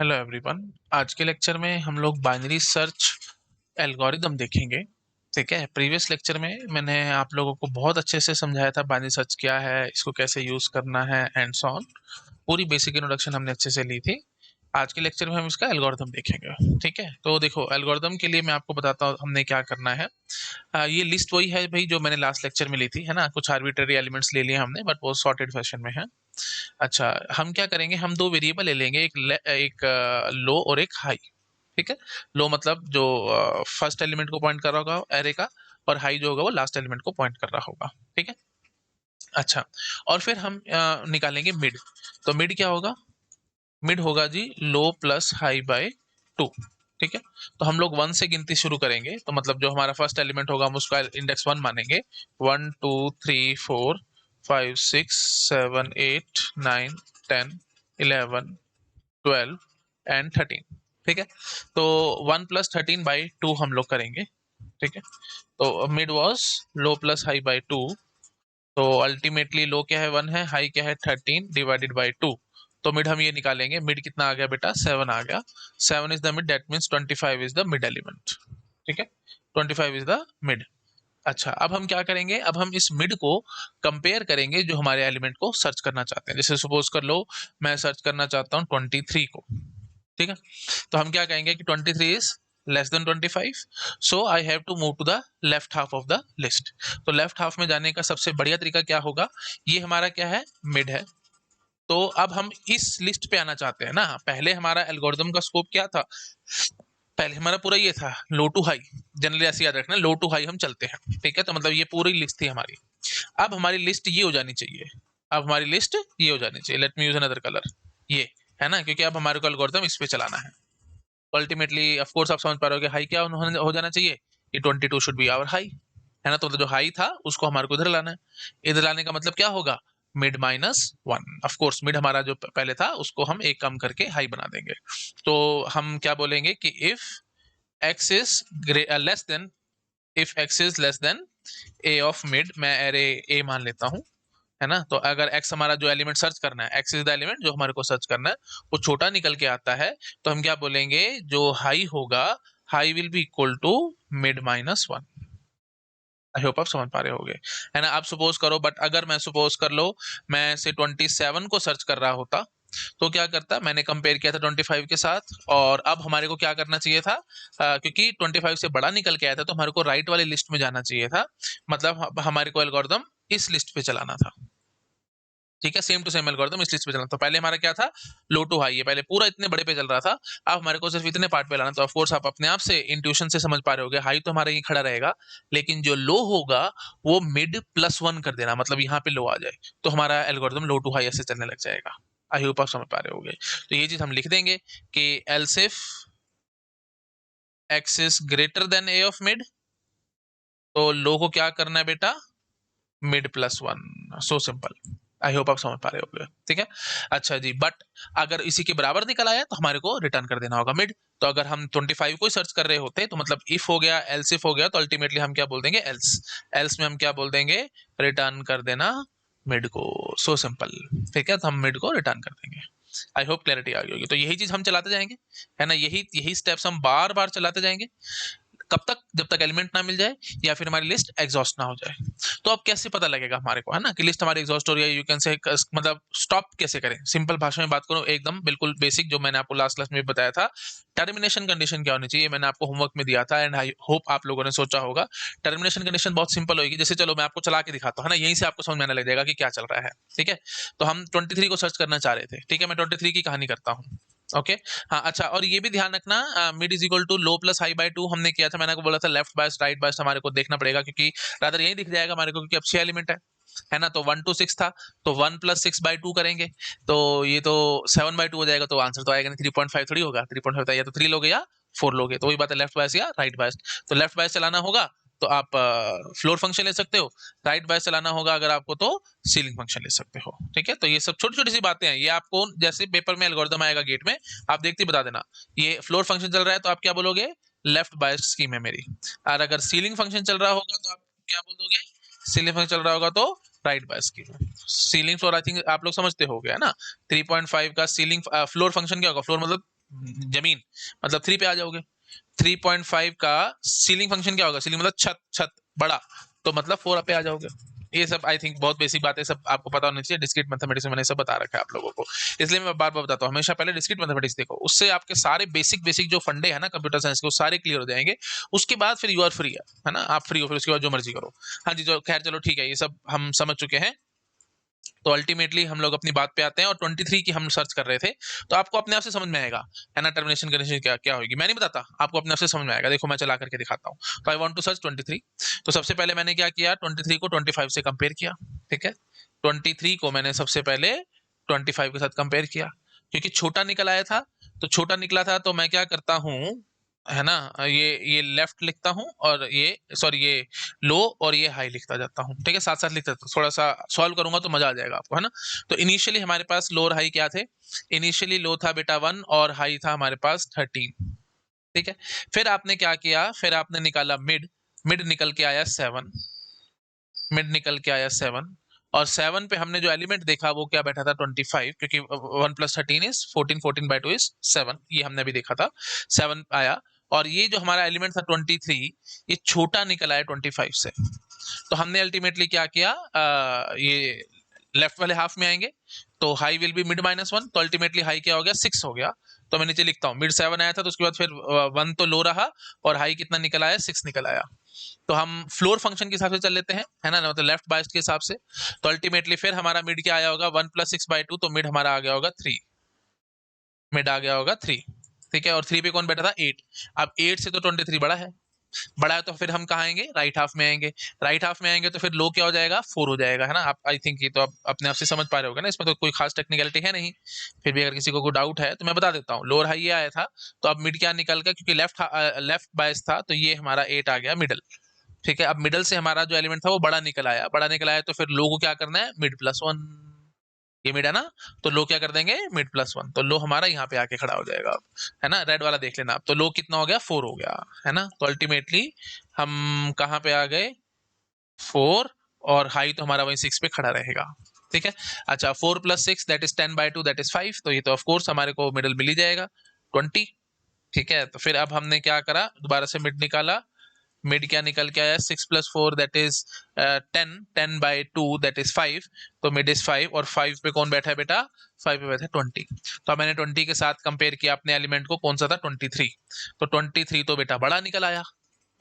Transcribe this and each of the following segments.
Hello everyone. आज के lecture में हम लोग बाइनरी सर्च एल्गोरिदम देखेंगे। ठीक है, प्रीवियस लेक्चर में मैंने आप लोगों को बहुत अच्छे से समझाया था बाइनरी सर्च क्या है, इसको कैसे यूज करना है एंड सो ऑन। पूरी बेसिक इंट्रोडक्शन हमने अच्छे से ली थी। आज के लेक्चर में हम इसका एल्गोरिदम देखेंगे। ठीक है, तो देखो एल्गोरिदम के लिए मैं आपको बताता हूँ हमने क्या करना है। ये लिस्ट वही है भाई जो मैंने लास्ट लेक्चर में ली थी, है ना। कुछ आर्बिट्ररी एलिमेंट्स ले लिए हमने, बट वो सॉर्टेड फैशन में है। अच्छा, हम क्या करेंगे, हम दो वेरिएबल ले लेंगे, एक लो और एक हाई। ठीक है, लो मतलब जो फर्स्ट एलिमेंट को पॉइंट कर रहा होगा एरे का, और हाई जो होगा वो लास्ट एलिमेंट को पॉइंट कर रहा होगा। ठीक है, अच्छा, और फिर हम निकालेंगे मिड। तो मिड क्या होगा, मिड होगा जी लो प्लस हाई बाय 2। ठीक है, तो हम लोग 1 से गिनती शुरू करेंगे, तो मतलब जो हमारा फर्स्ट एलिमेंट होगा हम उसका इंडेक्स 1 मानेंगे। 1 2 3 4 5 6 7 8 9 10 11 12 एंड 13। ठीक है, तो 1 + 13/2 हम लोग करेंगे। ठीक है, तो mid was low plus high by 2। तो अल्टीमेटली लो क्या है 1 है, हाई क्या है 13/2। तो मिड हम ये निकालेंगे, मिड कितना आ गया बेटा 7 आ गया। 7 is the mid, that means 25 is the mid element. ठीक है, 25 इज द मिड। अच्छा, अब हम क्या करेंगे, अब हम इस मिड को कंपेयर करेंगे जो हमारे एलिमेंट को सर्च करना चाहते हैं। जैसे सपोज कर लो मैं सर्च करना चाहता हूँ 23 को। ठीक है, तो हम क्या कहेंगे कि 23 is less than 25, so I have to move to the left half of the list. तो लेफ्ट हाफ में जाने का सबसे बढ़िया तरीका क्या होगा, ये हमारा क्या है, मिड है। तो अब हम इस लिस्ट पे आना चाहते हैं ना। पहले हमारा एल्गोरिथम का स्कोप क्या था, पहले हमारा पूरा ये था लो टू हाई। जनरली ऐसे याद रखना, लो टू हाई हम चलते हैं। ठीक है, तो मतलब ये पूरी लिस्ट थी हमारी। अब हमारी लिस्ट ये हो जानी चाहिए, अब हमारी लिस्ट ये हो जानी चाहिए। Let me use another colour, ये है ना, क्योंकि अब हमारे को एल्गोरिथम इस पे चलाना है। अल्टीमेटली ऑफ कोर्स आप समझ पा रहे हो कि हाई क्या हो जाना चाहिए, ये 22 शुड बी आवर हाई, है ना। तो मतलब जो हाई था उसको हमारे को इधर लाना है। इधर लाने का मतलब क्या होगा, मिड -1। ऑफ कोर्स मिड हमारा जो पहले था उसको हम एक कम करके हाई बना देंगे। तो हम क्या बोलेंगे कि if x is less then, if x is less than A of mid, मैं एरे ए मान लेता हूँ, है ना। तो अगर x हमारा जो एलिमेंट सर्च करना है, x इज द एलिमेंट जो हमारे को सर्च करना है, वो छोटा निकल के आता है, तो हम क्या बोलेंगे, जो हाई होगा, high will be equal to mid -1। I hope आप समझ पा रहे होगे, है ना। आप सपोज करो, बट अगर मैं सपोज कर लो मैं से 27 को सर्च कर रहा होता, तो क्या करता, मैंने कंपेयर किया था 25 के साथ, और अब हमारे को क्या करना चाहिए था, क्योंकि 25 से बड़ा निकल के आया था तो हमारे को राइट वाली लिस्ट में जाना चाहिए था। मतलब हमारे को एल्गोरिथम इस लिस्ट पे चलाना था। ठीक है, सेम टू सेम एल्गोरिथम इस लिस्ट पे चलना। तो पहले हमारा क्या था, लो टू हाई है, पहले पूरा इतने बड़े पे चल रहा था। अब हमारे को सिर्फ इतने पार्ट पे लाना। तो ऑफ कोर्स आप अपने आप से इंट्यूशन से समझ पा रहे होगे, हाई तो हमारा यही खड़ा रहेगा, लेकिन जो लो होगा वो मिड +1 कर देना, मतलब यहाँ पे लो आ जाए, तो हमारा एल्गोरिथम लो टू हाई ऐसे चलने लग जाएगा। आई होप आप समझ पा रहे होगे। तो ये चीज हम लिख देंगे कि else if x is greater then A of mid, तो लो को क्या करना है बेटा, मिड +1। So simple. आई होप आप समझ पा रहे होगे। ठीक है, अच्छा जी, बट अगर इसी के बराबर निकल आया तो हमारे को रिटर्न कर देना होगा मिड। तो अगर हम 25 को ही सर्च कर रहे होते तो मतलब इफ हो गया, एल्स इफ हो गया, तो अल्टीमेटली हम क्या बोल देंगे, एल्स। एल्स में हम क्या बोल देंगे, रिटर्न कर देना मिड को। So simple. ठीक है, तो हम मिड को रिटर्न कर देंगे। आई होप क्लैरिटी आ गई होगी। तो यही चीज हम चलाते जाएंगे, है ना, यही यही स्टेप्स हम बार बार चलाते जाएंगे। कब तक, जब तक एलिमेंट ना मिल जाए या फिर हमारी लिस्ट एग्जॉस्ट ना हो जाए। तो अब कैसे पता लगेगा हमारे को, है ना, कि लिस्ट हमारी एग्जॉस्ट हो रही है, यू कैन से मतलब स्टॉप कैसे करें। सिंपल भाषा में बात करूं, एकदम बिल्कुल बेसिक, जो मैंने आपको लास्ट क्लास में बताया था, टर्मिनेशन कंडीशन क्या होनी चाहिए, मैंने आपको होमवर्क में दिया था, एंड आई होप आप लोगों ने सोचा होगा। टर्मिनेशन कंडीशन बहुत सिंपल होगी। जैसे चलो मैं आपको चला के दिखाता हूँ, है ना, यहीं से आपको समझ में आने लग जाएगा कि क्या चल रहा है। ठीक है, तो हम 23 को सर्च करना चाह रहे थे। ठीक है, मैं 23 की कहानी करता हूँ। ओके, हाँ, अच्छा, और ये भी ध्यान रखना, mid is equal to low plus high by 2 हमने किया था। मैंने आपको बोला था लेफ्ट बायस राइट बायस हमारे को देखना पड़ेगा, क्योंकि रादर यही दिख जाएगा हमारे को, क्योंकि अब 6 एलिमेंट है ना। तो 1 to 6 था, तो 1 + 6/2 करेंगे, तो ये तो 7/2 हो जाएगा। तो आंसर तो आएगा नहीं, 3.5 थोड़ी होगा। 3.5 था, या तो 3 लोगे या 4 लोगे, तो वही बात है, लेफ्ट बायस या राइट बायस। तो लेफ्ट बायस चलाना होगा तो आप फ्लोर फंक्शन ले सकते हो, राइट बायस चलाना होगा अगर आपको तो सीलिंग फंक्शन ले सकते हो। ठीक है, तो ये सब छोटी छोटी सी बातें हैं, ये आपको जैसे पेपर में एल्गोरिथम आएगा गेट में, आप देखते ही बता देना। ये फ्लोर फंक्शन चल रहा है तो आप क्या बोलोगे, लेफ्ट बायस स्कीम है मेरी। और अगर सीलिंग फंक्शन चल रहा होगा तो आप क्या बोल दोगे, सीलिंग फंक्शन चल रहा होगा तो राइट बायस स्कीम है। सीलिंग फ्लोर आई थिंक आप लोग समझते हो गया, है ना। 3.5 का सीलिंग फ्लोर फंक्शन क्या होगा, फ्लोर मतलब जमीन, मतलब 3 पे आ जाओगे। 3.5 का सीलिंग फंक्शन क्या होगा? सीलिंग मतलब छत, छत बड़ा, तो मतलब 4 पे आ जाओगे। ये सब आई थिंक बहुत बेसिक बातें, सब आपको पता होनी चाहिए। डिस्क्रीट मैथमेटिक्स में मैंने सब बता रखा है आप लोगों को, इसलिए मैं बार बार बताता हूँ, हमेशा पहले डिस्क्रीट मैथमेटिक्स देखो, उससे आपके सारे बेसिक बेसिक जो फंडे हैं ना कंप्यूटर साइंस के, वो सारे क्लियर हो जाएंगे। उसके बाद फिर यू आर फ्री है ना, आप फ्री हो, फिर उसके बाद जो मर्जी करो। हाँ जी, जो खैर चलो ठीक है, ये सब हम समझ चुके हैं। तो अल्टीमेटली हम लोग अपनी बात पे आते हैं, और 23 की हम सर्च कर रहे थे, तो आपको अपने आप से समझ में आएगा है ना, टर्मिनेशन कंडीशन क्या क्या होगी, मैं नहीं बताता, आपको अपने आप से समझ में आएगा। देखो मैं चला करके दिखाता हूँ। तो आई वांट टू सर्च 23। तो सबसे पहले मैंने क्या किया, 23 को 25 से कंपेयर किया। ठीक है, 23 को मैंने सबसे पहले 25 के साथ कंपेयर किया, क्योंकि छोटा निकल आया था। तो छोटा निकला था तो मैं क्या करता हूँ, है ना, ये लेफ्ट लिखता हूँ, और ये सॉरी ये लो और ये हाई लिखता जाता हूँ। ठीक है, साथ साथ लिखता, तो थोड़ा सा सॉल्व करूंगा तो मजा आ जाएगा आपको, है ना। तो इनिशियली हमारे पास लो और हाई क्या थे? इनिशियली लो था बेटा 1, और हाई था हमारे पास 13। ठीक है, फिर आपने क्या किया, फिर आपने निकाला मिड। मिड निकल के आया 7। मिड निकल के आया 7, और 7 पे हमने जो एलिमेंट देखा वो क्या बैठा था? 25, क्योंकि 1 + 13 इज 14, 14/2 इज 7, ये हमने अभी देखा था। 7 आया, और ये जो हमारा एलिमेंट था 23, ये छोटा निकल आया 25 से। तो हमने अल्टीमेटली क्या किया, ये लेफ्ट वाले हाफ में आएंगे, तो हाई विल बी मिड -1, तो अल्टीमेटली हाई क्या हो गया? 6 हो गया। तो मैं नीचे लिखता हूँ, मिड 7 आया था, तो उसके बाद फिर 1 तो लो रहा, और हाई कितना निकल आया? 6 निकल आया। तो हम फ्लोर फंक्शन के हिसाब से चल लेते हैं, है ना, मतलब लेफ्ट बाइस्ड के हिसाब से। तो अल्टीमेटली फिर हमारा मिड क्या आया होगा? 1 + 6/2, तो मिड हमारा आ गया होगा 3। मिड आ गया होगा 3। ठीक है, और 3 पे कौन बैठा था? 8। अब 8 से तो 23 बड़ा है। बड़ा है तो फिर हम कहाँ आएंगे? राइट हाफ में आएंगे। राइट हाफ में आएंगे तो फिर लो क्या हो जाएगा? 4 हो जाएगा, है ना। आप आई थिंक ये तो आप अपने आप से समझ पा रहे होगे ना, इसमें तो कोई खास टेक्निकलिटी है नहीं। फिर भी अगर किसी को कोई डाउट है तो मैं बता देता हूँ। लोअर हाई ये आया था, तो अब मिड क्या निकल गया? क्योंकि लेफ्ट बायस था, तो ये हमारा 8 आ गया मिडल। ठीक है, अब मिडल से हमारा जो एलिमेंट था वो बड़ा निकल आया। बड़ा निकल आया तो फिर लो को क्या करना है? मिड +1। ये मिड है ना, तो लो क्या कर देंगे? मिड +1, तो लो हमारा यहाँ पे आके खड़ा हो जाएगा अब, है ना। रेड वाला देख लेना आप, तो लो कितना हो गया? 4 हो गया, है ना। तो अल्टीमेटली हम कहाँ पे आ गए? 4, और हाई तो हमारा वही 6 पे खड़ा रहेगा। ठीक है, अच्छा 4 + 6 दैट इज 10/2 दैट इज 5, तो ये तो ऑफ कोर्स हमारे को मिडल मिल ही जाएगा 20। ठीक है, तो फिर अब हमने क्या करा, दोबारा से मिड निकाला। मिड क्या निकल के आया? 6 + 4 दैट इज 10, 10/2 दैट इज 5, तो मिड इज 5, और 5 पे कौन बैठा है बेटा? 5 पे बैठा है 20। तो मैंने 20 के साथ कंपेयर किया अपने एलिमेंट को, कौन सा था? 23। तो 23 तो बेटा बड़ा निकल आया,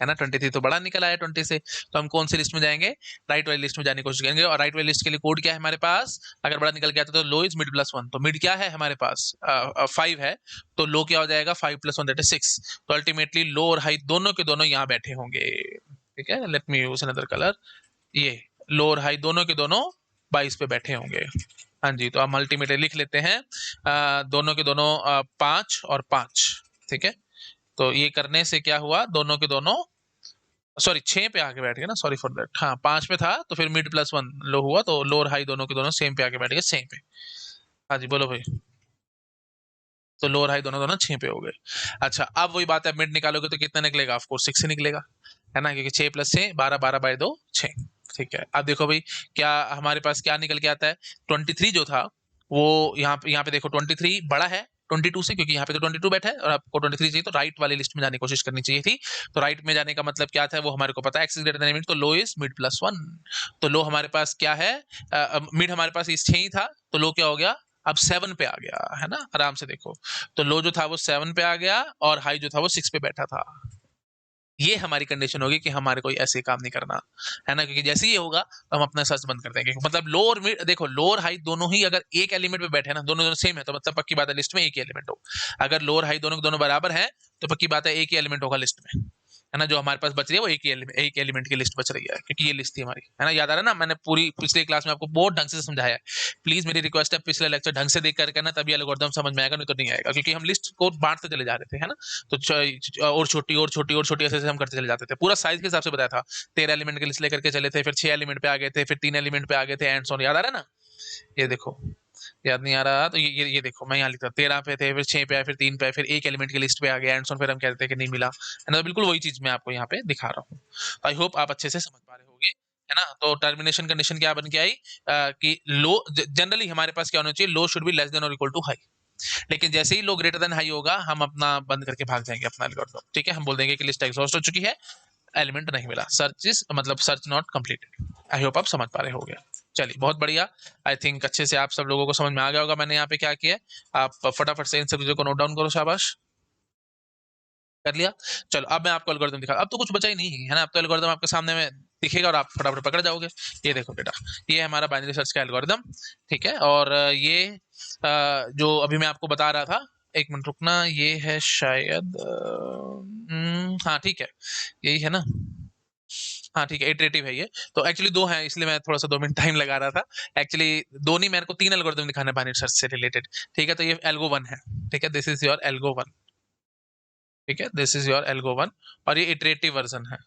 है ना। 23 तो बड़ा निकल आया 20 से। तो हम कौन सी लिस्ट में जाएंगे? राइट वाली लिस्ट में जाने की कोशिश करेंगे, और राइट वाली लिस्ट के लिए कोड क्या है हमारे पास? अगर बड़ा निकल गया तो लो इज मिड +1, तो मिड क्या है हमारे पास? 5 है, तो लो क्या हो जाएगा? 5 + 1 दैट इज 6। तो अल्टीमेटली लो और हाई दोनों के दोनों यहाँ बैठे होंगे। ठीक है, let me use another colour. ये लो और हाई दोनों के दोनों 22 पे बैठे होंगे। हाँ जी, तो हम अल्टीमेटली लिख लेते हैं, दोनों के दोनों 5 और 5। ठीक है, तो ये करने से क्या हुआ? दोनों के दोनों सॉरी 6 पे आके बैठ गए ना, सॉरी फॉर दैट। हाँ 5 पे था, तो फिर मिड +1 लो हुआ, तो लो और हाई दोनों के दोनों सेम पे आके बैठ गए, सेम पे। हाँ जी बोलो भाई। तो लो और हाई दोनों दोनों 6 पे हो गए। अच्छा अब वही बात है, मिड निकालोगे तो कितना निकलेगा? ऑफ कोर्स 6 ही निकलेगा, है ना, क्योंकि 6 + 6 12, 12/2 6। ठीक है, अब देखो भाई, क्या हमारे पास क्या निकल के आता है? 23 जो था वो यहाँ पे देखो, 23 बड़ा है 22 से, क्योंकि यहाँ पे तो 22 बैठा है, और आपको 23 चाहिए, तो राइट वाली लिस्ट में जाने की कोशिश करनी चाहिए थी। तो राइट में जाने का मतलब क्या था? वो हमारे को पता है, x is greater then mid, तो लो इज मिड +1। तो लो हमारे पास क्या है? मिड हमारे पास इस 6 ही था, तो लो क्या हो गया? अब 7 पे आ गया, है ना, आराम से देखो। तो लो जो था वो 7 पे आ गया, और हाई जो था वो 6 पे बैठा था। ये हमारी कंडीशन होगी कि हमारे कोई ऐसे काम नहीं करना, है ना, क्योंकि जैसे ही ये होगा तो हम अपना सर्च बंद कर देंगे। मतलब लो और मिड देखो, लो और हाई दोनों ही अगर एक एलिमेंट पे बैठे हैं ना, दोनों दोनों सेम है, तो मतलब पक्की बात है लिस्ट में एक ही एलिमेंट हो। अगर लो और हाई दोनों के दोनों बराबर है, तो पक्की बात है एक ही एलिमेंट होगा लिस्ट में, है ना। जो हमारे पास बच रही है वो एक एलिमेंट की लिस्ट बच रही है, क्योंकि ये लिस्ट थी हमारी, है ना। याद आ रहा है ना, मैंने पूरी पिछले क्लास में आपको बहुत ढंग से समझाया है। प्लीज मेरी रिक्वेस्ट है, पिछले लेक्चर ढंग से देख कर करना, तभी एल्गोरिथम समझ में आएगा, नहीं तो नहीं आएगा, क्योंकि हम लिस्ट को बांटते चले जा रहे थे, है ना। तो और छोटी और छोटी और छोटी ऐसे ऐसे हम करते चले जाते थे, पूरा साइज के हिसाब से बताया था। 13 एलिमेंट की लिस्ट लेकर के चले थे, फिर 6 एलिमेंट पे आ गए थे, फिर 3 एलिमेंट पे आ गए थे, एंड सो ऑन। याद आ रहा है ना? ये देखो, याद नहीं आ रहा तो ये देखो, मैं यहाँ लिखता 13 पे थे, फिर 6 पे आए, फिर 3 पे आए, फिर एक एलिमेंट की लिस्ट पे आ गया, एंड सो ऑन, फिर हम कहते हैं कि नहीं मिला, है ना। बिल्कुल वही चीज मैं आपको यहाँ पे दिखा रहा हूँ। आई होप आप अच्छे से समझ पा रहे होंगे, है ना। तो टर्मिनेशन कंडीशन क्या बन के आई? कि लो जनरली हमारे पास क्या होना चाहिए? लो शुड बी लेस देन और इक्वल टू हाई। लेकिन जैसे ही लो ग्रेटर देन हाई होगा हम अपना बंद करके भाग जाएंगे अपना एल्गोरिथम, ठीक है। हम बोल देंगे कि लिस्ट एग्जॉस्ट हो चुकी है, एलिमेंट नहीं मिला, सर्च इज मतलब search not completed. I hope आप समझ पा रहे होगे। चलिए बहुत बढ़िया, आई थिंक अच्छे से आप सब लोगों को समझ में आ गया होगा मैंने यहाँ पे क्या किया है। आप फटाफट से इन सब चीजों को नोट डाउन करो, शाबाश, कर लिया। चलो अब मैं आपको एल्गोरिथम दिखा, अब तो कुछ बचा ही नहीं है ना, अब तो एल्गोरिथम आपके सामने में दिखेगा और आप फटाफट पकड़ जाओगे। ये देखो बेटा, ये है हमारा बाइनरी सर्च का एल्गोरिथम, ठीक है। और ये जो अभी मैं आपको बता रहा था, एक मिनट रुकना, ये है शायद हाँ ठीक है, यही है ना, हाँ ठीक है, इटरेटिव है ये। तो एक्चुअली दो है, इसलिए मैं थोड़ा सा 2 मिनट टाइम लगा रहा था। एक्चुअली दो नहीं, मेरे को 3 एल्गोरिथम दिखाने हैं बाइनरी सर्च से रिलेटेड, ठीक है। तो ये एल्गो 1 है, ठीक है, दिस इज योर एल्गो 1, ठीक है, दिस इज योर एल्गो 1, और ये इटरेटिव वर्जन है।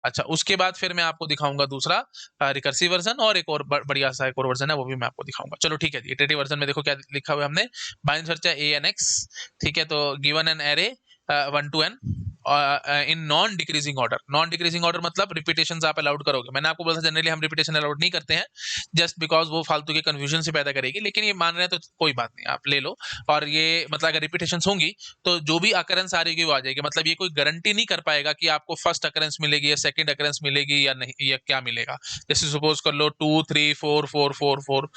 अच्छा, उसके बाद फिर मैं आपको दिखाऊंगा दूसरा रिकर्सिव वर्जन, और एक और बढ़िया सा एक और वर्जन है, वो भी मैं आपको दिखाऊंगा। चलो ठीक है जी, इटरेटिव वर्जन में देखो क्या लिखा हुआ है हमने, बाइनरी सर्च है a n x, ठीक है। तो given an array 1 to n in non decreasing order, non decreasing order मतलब रिपीटेशन आप अलाउड करोगे। मैंने आपको बोला था जनरली हम रिपीटेशन अलाउड नहीं करते हैं, जस्ट बिकॉज वो फालतू के कंफ्यूजन से पैदा करेगी, लेकिन ये मान रहे हैं तो कोई बात नहीं, आप ले लो। और ये मतलब अगर रिपीटेशन होंगी तो जो भी अकरेंस आ रही है वो आ जाएगी, मतलब ये कोई गारंटी नहीं कर पाएगा कि आपको फर्स्ट अकरेंस मिलेगी या सेकंड अकरेंस मिलेगी या नहीं, या क्या मिलेगा। जैसे सपोज कर लो 2 3 4 4 4 4,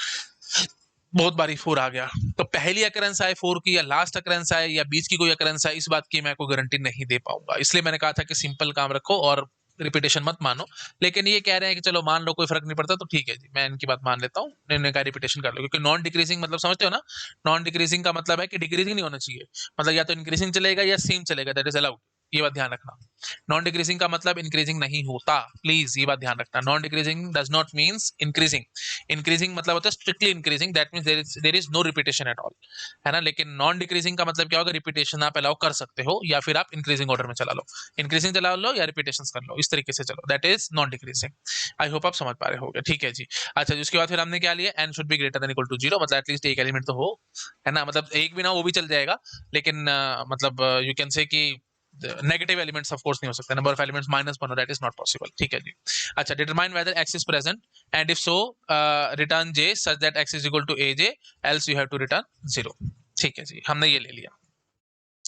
बहुत बारी 4 आ गया, तो पहली अकरेंस आए 4 की या लास्ट अकरेंस आए या बीच की कोई अकरेंस आए, इस बात की मैं कोई गारंटी नहीं दे पाऊंगा। इसलिए मैंने कहा था कि सिंपल काम रखो और रिपीटेशन मत मानो। लेकिन ये कह रहे हैं कि चलो मान लो कोई फर्क नहीं पड़ता, तो ठीक है जी, मैं इनकी बात मान लेता हूँ, इन्होंने कहा रिपीटेशन कर लो, क्योंकि नॉन डिक्रीजिंग मतलब समझते हो ना, नॉन डिक्रीजिंग का मतलब है कि डिक्रीजिंग नहीं होना चाहिए, मतलब या तो इंक्रीजिंग चलेगा या सेम चलेगा, दैट इज अलाउड, ये बात ध्यान रखना। नॉन डिक्रीजिंग का मतलब इंक्रीजिंग नहीं होता, प्लीज ये बात ध्यान रखना। Non decreasing does not means increasing, increasing मतलब होता है strictly increasing, that means there is no repetition at all, है ना। लेकिन नॉन डिक्रीजिंग का मतलब क्या होगा, रिपीटेशन आप अलाउ कर सकते हो, या फिर आप इंक्रीजिंग ऑर्डर में चला लो, इंक्रीजिंग चला लो या रिपीटेशन कर लो, इस तरीके से चलो, that is non decreasing. I hope आप समझ पा रहे होगे, ठीक है जी। अच्छा, उसके बाद फिर हमने क्या लिया, n should be greater than equal to 0, मतलब एटलीस्ट एक एलिमेंट तो हो, है ना, मतलब एक भी ना वो भी चल जाएगा, लेकिन मतलब यू कैन से कि नेगेटिव एलिमेंट्स ऑफ कोर्स नहीं हो सकता, number of elements -1 that is not possible, ठीक है जी। अच्छा, determine whether x is present and if so return j such that x is equal to aj, else you have to return 0, ठीक है जी, हमने ये ले लिया।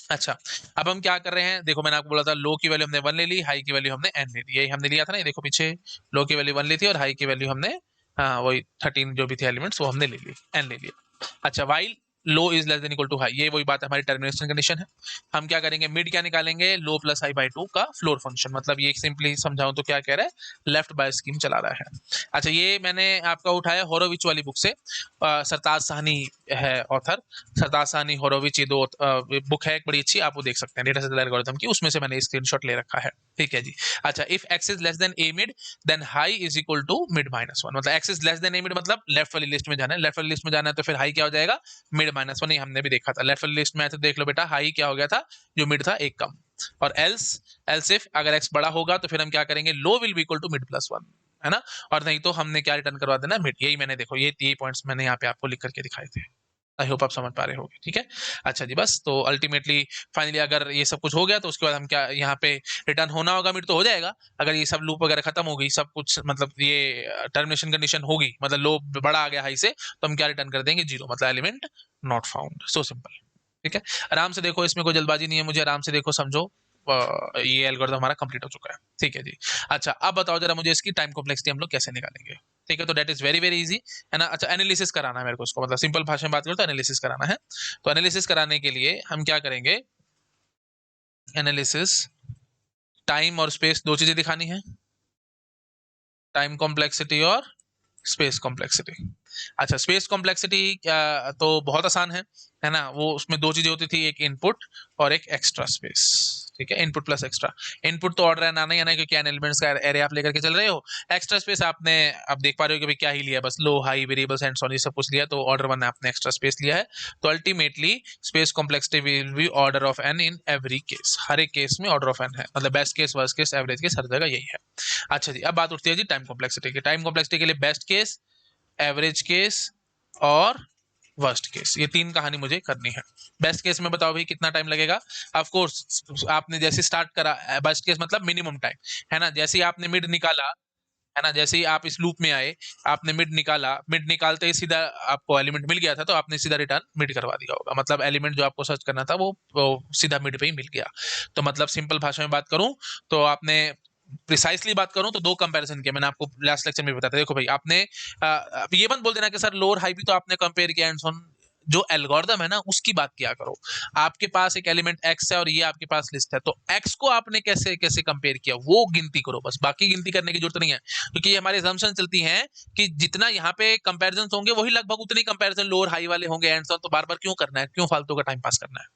अच्छा, अब हम क्या कर रहे हैं, देखो मैंने आपको बोला था लो की वैल्यू हमने 1 ले ली, हाई की वैल्यू हमने n ले ली, यही हमने लिया था ना, ये देखो पीछे लो की वैल्यू 1 ली थी और हाई की वैल्यू हमने, हाँ वही 13 जो भी थे एलिमेंट्स वो हमने ले ली, n ले लिया। अच्छा, while low is less than equal to high, ये वही बात है, हमारी टर्मिनेशन कंडीशन है। हम क्या करेंगे, मिड क्या निकालेंगे, लो प्लस हाई बाई 2 का फ्लोर फंक्शन, मतलब ये सिंपली समझाऊं तो क्या कह रहा है, लेफ्ट बाय स्कीम चला रहा है। अच्छा, ये मैंने आपका उठाया होरोविच वाली बुक से, सरताज साहनी है ऑथर, सरताज साहनी होरोविच, ये दो बुक है, एक बड़ी अच्छी, आप वो देख सकते हैं, डेटा सेट एल्गोरिथम की, उसमें से मैंने स्क्रीनशॉट ले रखा है, ठीक है जी। अच्छा, if x is less than a mid then high is equal to mid -1, मतलब x is less than a mid मतलब लेफ्ट वाली लिस्ट में जाना है, लेफ्ट वाली लिस्ट में जाना है तो फिर हाई क्या हो जाएगा, मिड -1, ये हमने भी देखा था, लेफ्ट वाली लिस्ट में है तो देख लो बेटा, हाई क्या हो गया था, जो मिड था एक कम। और एल्स इफ अगर एक्स बड़ा होगा तो फिर हम क्या करेंगे, low will be equal to mid +1, है ना, और नहीं तो हमने क्या रिटर्न करवा देना, मिड। यही मैंने देखो ये पॉइंट्स मैंने यहाँ पे आपको लिख करके दिखाए थे, आई होप आप समझ पा रहे होगे, ठीक है। अच्छा जी, बस तो अल्टीमेटली फाइनली अगर ये सब कुछ हो गया तो उसके बाद हम क्या यहाँ पे रिटर्न होना होगा, मिड तो हो जाएगा, अगर ये सब लूप वगैरह खत्म हो गई, सब कुछ मतलब ये टर्मिनेशन कंडीशन होगी, मतलब लो बड़ा आ गया हाई से, तो हम क्या रिटर्न कर देंगे, 0, मतलब element not found, so simple, ठीक है। आराम से देखो, इसमें कोई जल्दबाजी नहीं है, मुझे आराम से देखो समझो, ये एल्गोरिथम हमारा कंप्लीट हो चुका है, ठीक है जी। अच्छा, अब बताओ जरा मुझे इसकी टाइम कॉम्प्लेक्सिटी हम लोग कैसे निकालेंगे, ठीक है। तो that is very very easy, है ना। अच्छा, एनालिसिस कराना है मेरे को इसको, मतलब सिंपल भाषा में बात करो तो एनालिसिस कराना है। तो एनालिसिस कराने के लिए हम क्या करेंगे, एनालिसिस टाइम और स्पेस दो चीजें दिखानी है, टाइम कॉम्प्लेक्सिटी और स्पेस कॉम्प्लेक्सिटी। अच्छा, स्पेस कॉम्प्लेक्सिटी तो बहुत आसान है ना, वो उसमें दो चीजें होती थी, एक इनपुट और एक एक्स्ट्रा स्पेस, ठीक है, इनपुट प्लस एक्स्ट्रा। इनपुट तो ऑर्डर आना ही आना है क्योंकि एन एलिमेंट्स का एरे आप लेकर के चल रहे हो। एक्स्ट्रा स्पेस आपने अब देख पा रहे हो कि भाई क्या ही लिया, बस लो हाई वेरिएबल्स एंड सॉन ये सब कुछ लिया, तो ऑर्डर 1 आपने एक्स्ट्रा स्पेस लिया है। तो ultimately space complexity will be order of N in every case, हर एक केस में ऑर्डर ऑफ एन है, मतलब best case, worst case, average case, हर जगह यही है। अच्छा जी, अब बात उठती है जी टाइम कॉम्प्लेक्सिटी की। टाइम कॉम्प्लेक्सिटी के लिए बेस्ट केस, एवरेज केस और वर्स्ट केस, ये तीन कहानी मुझे करनी है। बेस्ट केस में बताओ भाई कितना टाइम लगेगा, ऑफ कोर्स आपने जैसे स्टार्ट करा, बेस्ट केस मतलब मिनिमम टाइम, है ना, जैसे ही आपने मिड निकाला, है ना। जैसे ही आप इस लूप में आए, आपने मिड निकाला, मिड निकालते ही सीधा आपको एलिमेंट मिल गया था, तो आपने सीधा रिटर्न मिड करवा दिया होगा, मतलब एलिमेंट जो आपको सर्च करना था वो सीधा मिड पे ही मिल गया। तो मतलब सिंपल भाषा में बात करूं तो आपने प्रिसाइसली बात करूं तो दो कंपैरिजन किया, मैंने आपको लास्ट लेक्चर में बताया था। देखो भाई, आपने अब ये मत बोल देना कि सर लोअर हाई भी तो आपने कंपेयर किया एंड सो ऑन। जो एल्गोरिदम है ना उसकी बात किया करो। आपके पास एक एलिमेंट एक्स है और ये आपके पास लिस्ट है, तो एक्स को आपने कैसे कैसे कंपेयर किया वो गिनती करो बस, बाकी गिनती करने की जरूरत नहीं है। क्योंकि हमारी असम्पशन चलती है कि जितना यहाँ पे कंपैरिजन होंगे वही लगभग उतने कंपैरिजन लोअर हाई वाले होंगे एंड सो ऑन। तो बार बार क्यों करना है, क्यों फालतू का टाइम पास करना है।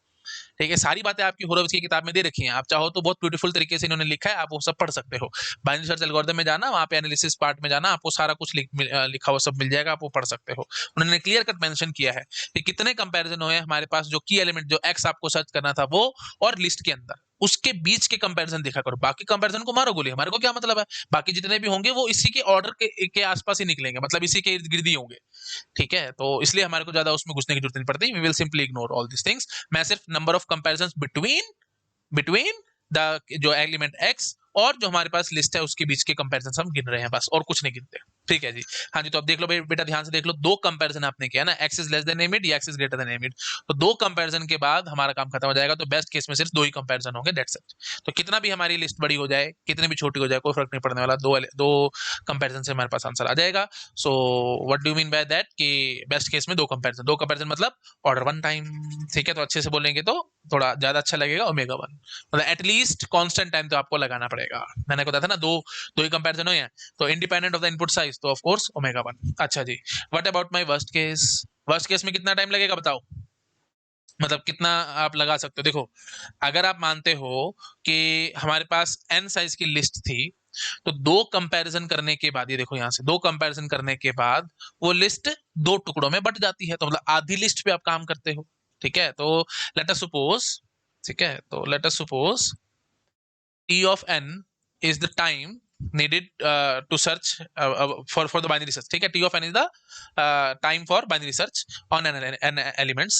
ठीक है, सारी बातें आपकी होरोविट्ज की किताब में दे रखी हैं, आप चाहो तो बहुत ब्यूटीफुल तरीके से इन्होंने लिखा है, आप वो सब पढ़ सकते हो। बाइनरी सर्च एल्गोरिथम में जाना, वहां पे एनालिसिस पार्ट में जाना, आपको सारा कुछ लिखा हुआ सब मिल जाएगा, आप वो पढ़ सकते हो। उन्होंने क्लियर कट मेंशन किया है कि कितने कंपैरिजन हुए हमारे पास, जो की एलिमेंट जो एक्स आपको सर्च करना था वो, और लिस्ट के अंदर उसके बीच के कंपैरिजन देखा करो। बाकी कंपैरिजन को मारो गोली, हमारे को क्या मतलब है। बाकी जितने भी होंगे वो इसी के ऑर्डर के आसपास ही निकलेंगे, मतलब इसी के इर्द गिर्द ही होंगे। ठीक है, तो इसलिए हमारे को ज्यादा उसमें घुसने की जरूरत नहीं पड़ती, we will simply ignore all this things. मैं सिर्फ number of comparisons between between the जो एलिमेंट एक्स और जो हमारे पास लिस्ट है उसके बीच के कंपैरिजन हम गिन रहे हैं बस, और कुछ नहीं गिनते। ठीक है जी। हाँ जी, तो अब देख लो भाई बेटा, ध्यान से देख लो, दो कंपैरिजन आपने किया ना, X is less than A mid या X is greater than A mid. तो दो कंपैरिजन के बाद हमारा काम खत्म हो जाएगा, तो बेस्ट केस में सिर्फ दो ही कंपैरिजन होंगे, दैट्स इट। तो कितना भी हमारी लिस्ट बड़ी हो जाए, कितनी भी छोटी हो जाए, कोई फर्क नहीं पड़ने वाला, दो कंपैरिजन से हमारे पास आंसर आ जाएगा। So what do you mean by that कि बेस्ट केस में दो कंपैरिजन मतलब ऑर्डर वन टाइम। ठीक है, तो अच्छे से बोलेंगे तो थोड़ा ज्यादा अच्छा लगेगा, ओमेगा वन, मतलब एटलीस्ट कांस्टेंट टाइम तो आपको लगाना पड़ेगा। मैंने बताया था ना, दो दो ही कंपैरिजन हो, तो independent of the input size, तो ऑफ कोर्स ओमेगा वन। अच्छा जी, what about my worst case. Worst case में कितना टाइम लगेगा बताओ, मतलब कितना आप लगा सकते हो। देखो, अगर आप मानते हो कि हमारे पास एन साइज की लिस्ट थी, तो दो कंपैरिजन करने के बाद, ये देखो यहां से दो कंपैरिजन करने के बाद वो लिस्ट दो टुकड़ों में बट जाती है, तो मतलब आधी लिस्ट पे आप काम करते हो। ठीक है, तो लेट अस सपोज, ठीक है, तो let us suppose T of n is the time needed to search for the binary search. ठीक है, T of n is the time for binary search on n elements.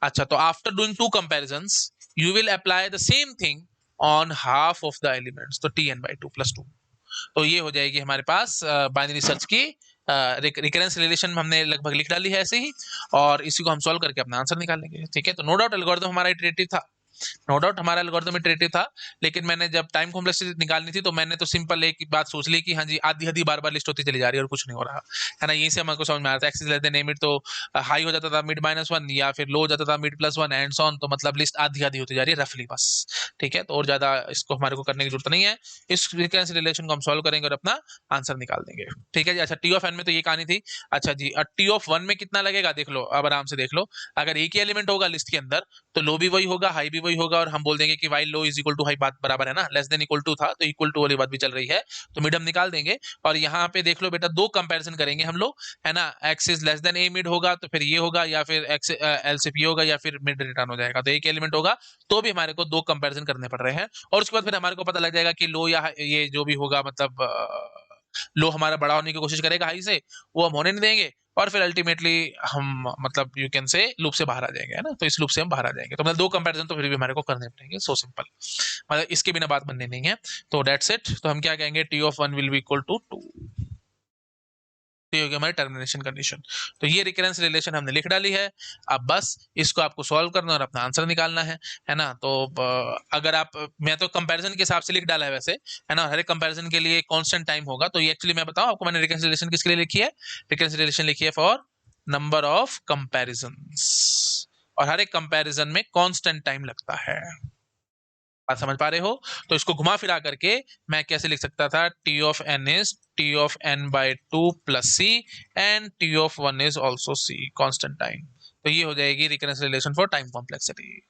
अच्छा, तो after doing two comparisons you will apply the same thing on half of the elements, तो Tn by 2 plus 2। तो ये हो जाएगी हमारे पास बाइनरी सर्च की recurrence relation हमने लगभग लिख डाली है ऐसे ही, और इसी को हम सॉल्व करके अपना आंसर निकालेंगे। ठीक है, तो नो डाउट एल्गोरिथम हमारा इटरेटिव था, नो डाउट हमारा एल्गोरिथम इटरेटिव था, लेकिन मैंने जब टाइम कॉम्प्लेक्सिटी निकालनी थी तो मैंने तो सिंपल एक बात सोच ली कि हाँ जी, आधी आधी बार बार लिस्ट होती चली जा रही है और कुछ नहीं हो रहा है ना। यही से हमको समझ में आ रहा था, x is less then mid तो हाई हो जाता था मिड माइनस वन, या फिर लो हो जाता था mid plus one and so on, तो मतलब लिस्ट आधी आधी होती जा रही है रफली बस। ठीक है, तो और ज्यादा इसको हमारे को करने की जरूरत नहीं है, इस रिकरेंस रिलेशन को हम सॉल्व करेंगे और अपना आंसर निकाल देंगे। ठीक है जी। अच्छा, टी ऑफ एन में तो ये कहानी थी। अच्छा जी, टी ऑफ वन में कितना लगेगा देख लो, अब आराम से देख लो। अगर एक ही एलिमेंट होगा लिस्ट के अंदर तो लो भी वही होगा, हाई भी वही होगा, और हम बोल देंगे कि while low is equal to high, बात बराबर है ना, लेस देन इक्वल टू था तो इक्वल टू वाली बात भी चल रही है, तो मिड हम निकाल देंगे। और यहाँ पे देख लो बेटा, दो कंपैरिजन करेंगे हम लोग, है ना। X is less than a mid होगा तो फिर ये होगा, या फिर एक्स एल से पी होगा, या फिर मिड रिटर्न हो जाएगा। तो एक एलिमेंट होगा तो भी हमारे को दो कंपैरिजन करने पड़ रहे हैं, और उसके बाद फिर हमारे को पता लग जाएगा कि लो या ये जो भी होगा, मतलब लो हमारा बड़ा होने की कोशिश करेगा हाई से, वो हम होने नहीं देंगे, और फिर अल्टीमेटली हम मतलब यू कैन से लूप से बाहर आ जाएंगे, है ना। तो इस लूप से हम बाहर आ जाएंगे, तो मतलब दो कंपैरिजन तो फिर भी हमारे को करने पड़ेंगे, सो सिंपल, मतलब इसके बिना बात बननी नहीं है। तो डेट्स इट, तो हम क्या कहेंगे, T of one will be equal to two, तो ये होगी हमारी टर्मिनेशन कंडीशन। तो ये रिकरेंस रिलेशन हमने लिख डाली है, अब बस इसको आपको सॉल्व करना है और अपना आंसर निकालना है ना। तो अगर आप, मैं तो कंपैरिजन के हिसाब से लिख डाला है वैसे, है ना, हर एक कंपैरिजन के लिए कांस्टेंट टाइम होगा। तो ये एक्चुअली मैं बताऊं आपको, मैंने रिकरेंस रिलेशन किसके लिए लिखी है, रिकरेंस रिलेशन लिखी है फॉर नंबर ऑफ कंपैरिजंस, और हर एक कंपैरिजन में कांस्टेंट टाइम लगता है। बात समझ पा रहे हो। तो इसको घुमा फिरा करके मैं कैसे लिख सकता था, T of N is T of N by two plus C, and T of one is also C, constant time. तो ये हो जाएगी recurrence relation for time complexity.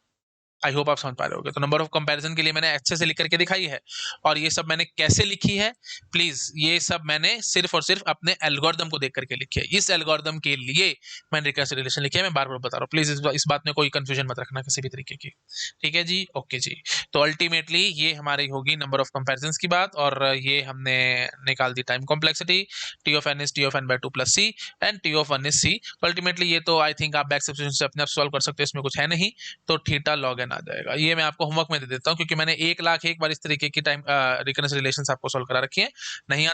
I hope आप समझ पा रहे होगे। तो नंबर ऑफ कंपैरिजन के लिए मैंने अच्छे से लिख करके दिखाई है, और ये सब मैंने कैसे लिखी है, प्लीज ये सब मैंने सिर्फ और सिर्फ अपने एल्गोरिदम को देख करके लिखी है। इस एल्गोरिदम के लिए मैंने रिकरेंस रिलेशन लिखी है, मैं बार बार बता रहा हूँ, प्लीज इस बात में कोई कंफ्यूजन मत रखना किसी भी तरीके की। ठीक है जी, ओके जी। तो अल्टीमेटली ये हमारी होगी नंबर ऑफ कंपैरिजन की बात, और ये हमने निकाल दी time complexity, T of N is T of N by two plus C, and T of one is C. तो अल्टीमेटली ये तो आई थिंक आप बैक सब्स्टिट्यूशन से अपने आप सॉल्व कर सकते हो, इसमें कुछ है नहीं। तो थीटा लॉग एन आ जाएगा। ये मैं आपको होमवर्क में दे देता हूँ, क्योंकि मैंने 1,00,000 एक बार इस तरीके की टाइम रिकन्सिलिएशंस आपको सॉल्व करा रखी है। नहीं